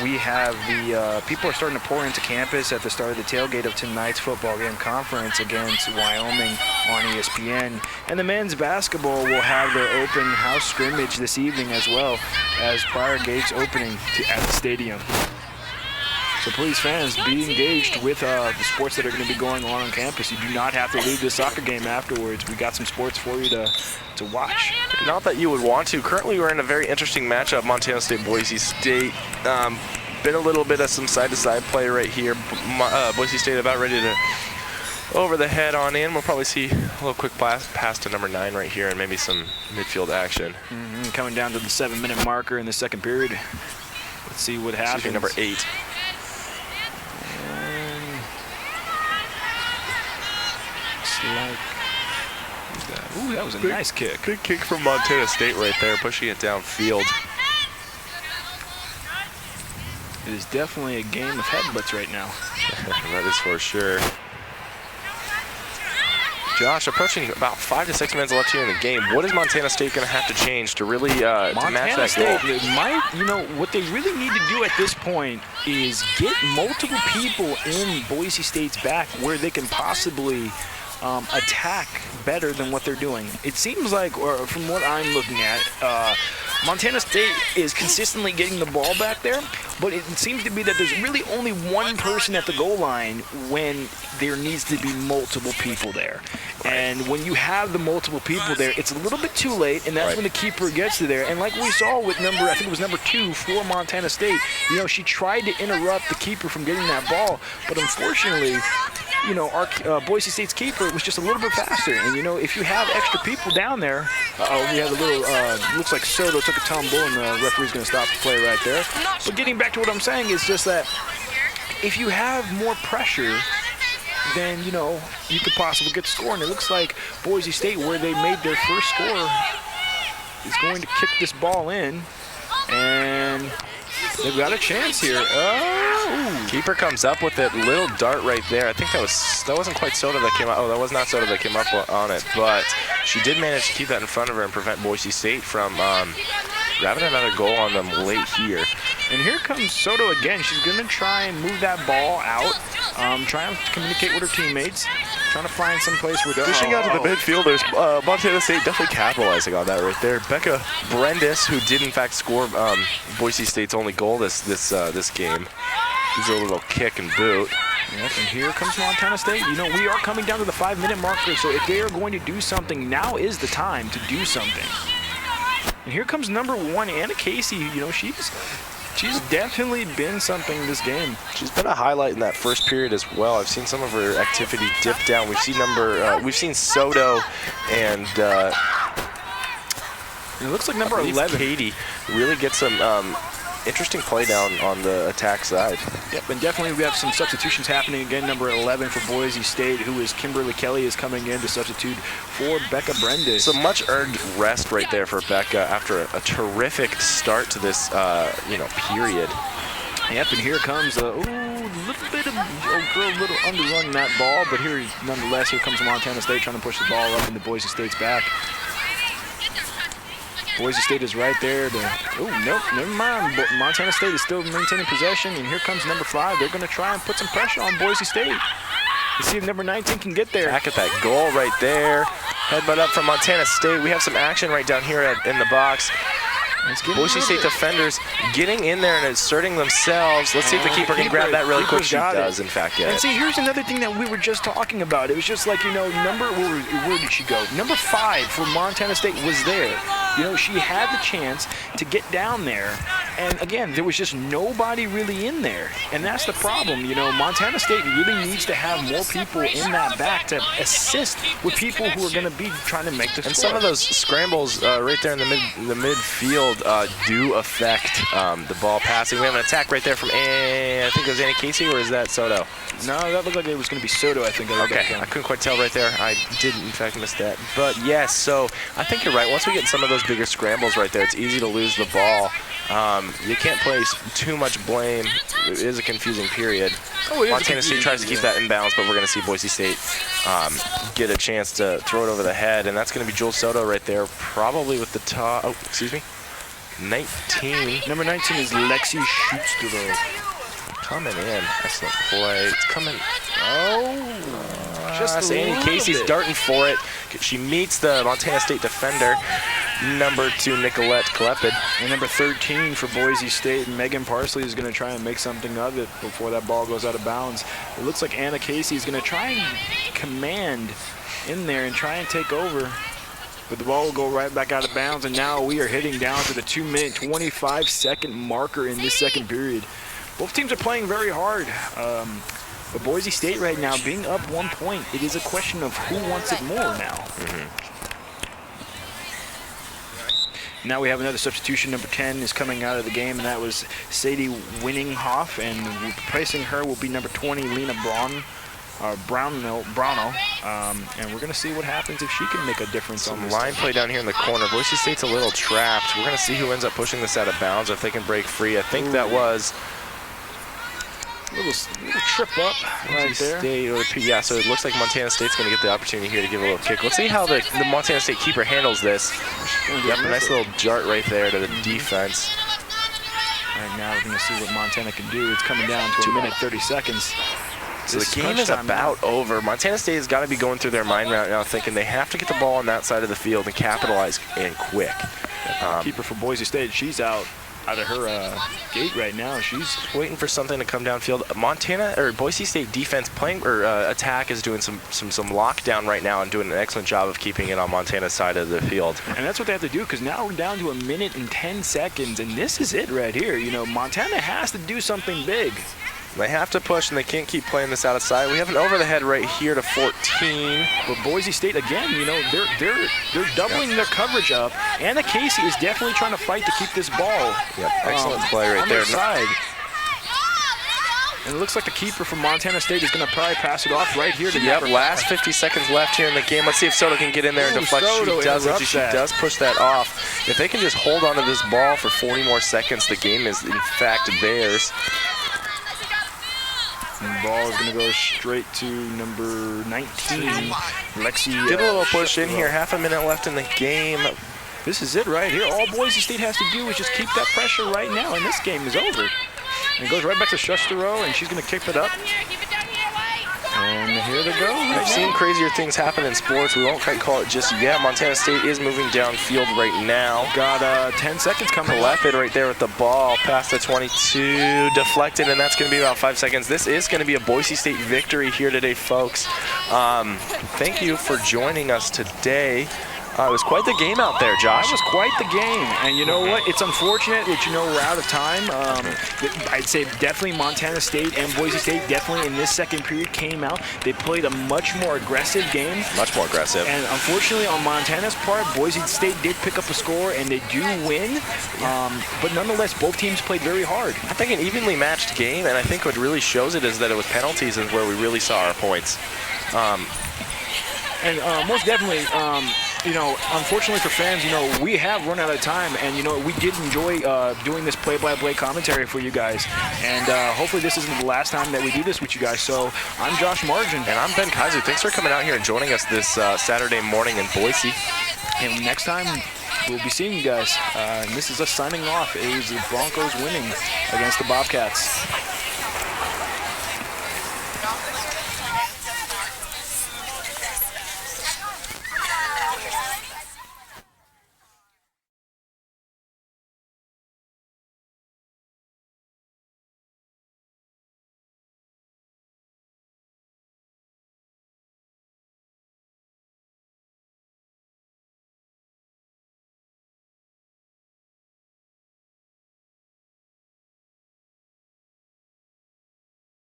We have the people are starting to pour into campus at the start of the tailgate of tonight's football game conference against Wyoming on ESPN. And the men's basketball will have their open house scrimmage this evening as well as prior gates opening at the stadium. So please, fans, be engaged with the sports that are going to be going on campus. You do not have to leave this soccer game afterwards. We got some sports for you to watch. Not that you would want to. Currently, we're in a very interesting matchup, Montana State, Boise State. Been a little bit of some side-to-side play right here. Boise State about ready to over the head on in. We'll probably see a little quick pass to number 9 right here and maybe some midfield action. Coming down to the 7-minute marker in the second period. Let's see what happens. Number 8. Ooh, that was a nice kick. Good kick from Montana State right there, pushing it downfield. It is definitely a game of headbutts right now. That is for sure. Josh, approaching about 5 to 6 minutes left here in the game. What is Montana State going to have to change to really to match that goal? What they really need to do at this point is get multiple people in Boise State's back where they can possibly attack better than what they're doing. It seems like, or from what I'm looking at, Montana State is consistently getting the ball back there, but it seems to be that there's really only one person at the goal line when there needs to be multiple people there. Right. And when you have the multiple people there, it's a little bit too late, and that's when the keeper gets to there. And like we saw with I think it was number 2 for Montana State, she tried to interrupt the keeper from getting that ball, but unfortunately, our Boise State's keeper was just a little bit faster. And, if you have extra people down there, we had a little, looks like Soto took a tumble, and the referee's going to stop the play right there. But getting back to what I'm saying is just that if you have more pressure, then, you could possibly get the score. And it looks like Boise State, where they made their first score, is going to kick this ball in. And they've got a chance here. Keeper comes up with it, little dart right there. I think that wasn't quite Soto that came out. Oh, that was not Soto that came up on it, but she did manage to keep that in front of her and prevent Boise State from grabbing another goal on them late here. And here comes Soto again. She's going to try and move that ball out, trying to communicate with her teammates, trying to find some place where they're pushing out to the midfielders. Montana State definitely capitalizing on that right there. Becca Brendis, who did in fact score Boise State's only goal this game. Gives a little kick and boot. Yep, and here comes Montana State. We are coming down to the 5-minute marker, so if they are going to do something, now is the time to do something. And here comes number 1, Anna Casey. She's definitely been something this game. She's been a highlight in that first period as well. I've seen some of her activity dip down. We've seen Soto and it looks like number 11. Katie really get some interesting play down on the attack side. Yep, and definitely we have some substitutions happening again. Number 11 for Boise State, who is Kimberly Kelly, is coming in to substitute for Becca Brendis. So much earned rest right there for Becca after a terrific start to this, period. Yep, and here comes a little bit of little underrun that ball, but nonetheless, here comes Montana State trying to push the ball up into Boise State's back. Boise State is right there. Nope, never mind. But Montana State is still maintaining possession, and here comes number 5. They're going to try and put some pressure on Boise State. Let's see if number 19 can get there. Back at that goal right there. Headbutt up from Montana State. We have some action right down here in the box. Boise State defenders getting in there and asserting themselves. Let's see if the keeper can grab that really quick. She does, in fact, get it. And see, here's another thing that we were just talking about. It was just like, where did she go? Number 5 for Montana State was there. She had the chance to get down there And again, there was just nobody really in there. And that's the problem. You know, Montana State really needs to have more people in that back to assist with people who are going to be trying to make the And score. some of those scrambles right there in the midfield do affect the ball passing. We have an attack right there from, I think it was Annie Casey, or is that Soto? No, that looked like it was going to be Soto, I think. Okay, I couldn't quite tell right there. I did, in fact, miss that. But yes, so I think you're right. Once we get some of those bigger scrambles right there, it's easy to lose the ball. You can't place too much blame. It is a confusing period. Montana State tries to keep that in balance, but we're going to see Boise State get a chance to throw it over the head, and that's going to be Jules Soto right there, probably with the top. Oh, excuse me. 19. Number 19 is Lexi Schutzler. Coming in. Excellent play. It's coming. Just Annie Casey's darting for it. She meets the Montana State defender, number 2, Nicolette Klepid. And number 13 for Boise State, Megan Parsley, is going to try and make something of it before that ball goes out of bounds. It looks like Anna Casey is going to try and command in there and try and take over. But the ball will go right back out of bounds, and now we are hitting down to the 2-minute, 25-second marker in this second period. Both teams are playing very hard. But Boise State right now, being up 1 point, it is a question of who wants it more now. Now we have another substitution. Number 10 is coming out of the game, and that was Sadie Winninghoff, and replacing her will be number 20, Lena Brownell. And we're going to see what happens if she can make a difference on this. Line play down here in the corner. Boise State's a little trapped. We're going to see who ends up pushing this out of bounds, if they can break free. I think that was little trip up right there. Yeah, so it looks like Montana State's going to get the opportunity here to give a little kick. Let's see how the Montana State keeper handles this. Yep, a nice little dart right there to the defense. Right now we're going to see what Montana can do. It's coming down to 1 minute 30 seconds. So the game is about over. Montana State has got to be going through their mind right now, thinking they have to get the ball on that side of the field and capitalize and quick. Keeper for Boise State, she's out of her gate right now. She's waiting for something to come downfield. Boise State defense attack is doing some lockdown right now and doing an excellent job of keeping it on Montana's side of the field. And that's what they have to do, because now we're down to 1 minute and 10 seconds, and this is it right here. You know, Montana has to do something big. They have to push, and they can't keep playing this out of sight. We have an over the head right here to 14. But Boise State, again, you know, they're doubling their coverage up. Anna Casey is definitely trying to fight to keep this ball. Yep, excellent play right on there. Their side. And it looks like the keeper from Montana State is going to probably pass it off right here to last 50 seconds left here in the game. Let's see if Soto can get in there and deflect. She does push that off. If they can just hold onto this ball for 40 more seconds, the game is, in fact, theirs. And the ball is going to go straight to number 19, Lexi. Did a little push in here. Half a minute left in the game. This is it right here. All Boise State has to do is just keep that pressure right now, and this game is over. And it goes right back to Schusterow, and she's going to kick it up. And here they go. We've seen crazier things happen in sports. We won't quite call it just yet. Montana State is moving downfield right now. Got 10 seconds coming. Klepid right there with the ball. Past the 22. Deflected, and that's going to be about 5 seconds. This is going to be a Boise State victory here today, folks. Thank you for joining us today. It was quite the game out there, Josh. It was quite the game. And you know what? It's unfortunate that, you know, we're out of time. I'd say definitely Montana State and Boise State definitely in this second period came out. They played a much more aggressive game. Much more aggressive. And unfortunately on Montana's part, Boise State did pick up a score and they do win. But nonetheless, both teams played very hard. I think an evenly matched game, and I think what really shows it is that it was penalties is where we really saw our points. And most definitely, you know, unfortunately for fans, you know, we have run out of time, and you know, we did enjoy doing this play-by-play commentary for you guys, and hopefully this isn't the last time that we do this with you guys. So I'm Josh Margin. And I'm Ben Kaiser. Thanks for coming out here and joining us this Saturday morning in Boise. And next time, we'll be seeing you guys. And this is us signing off. It was the Broncos winning against the Bobcats.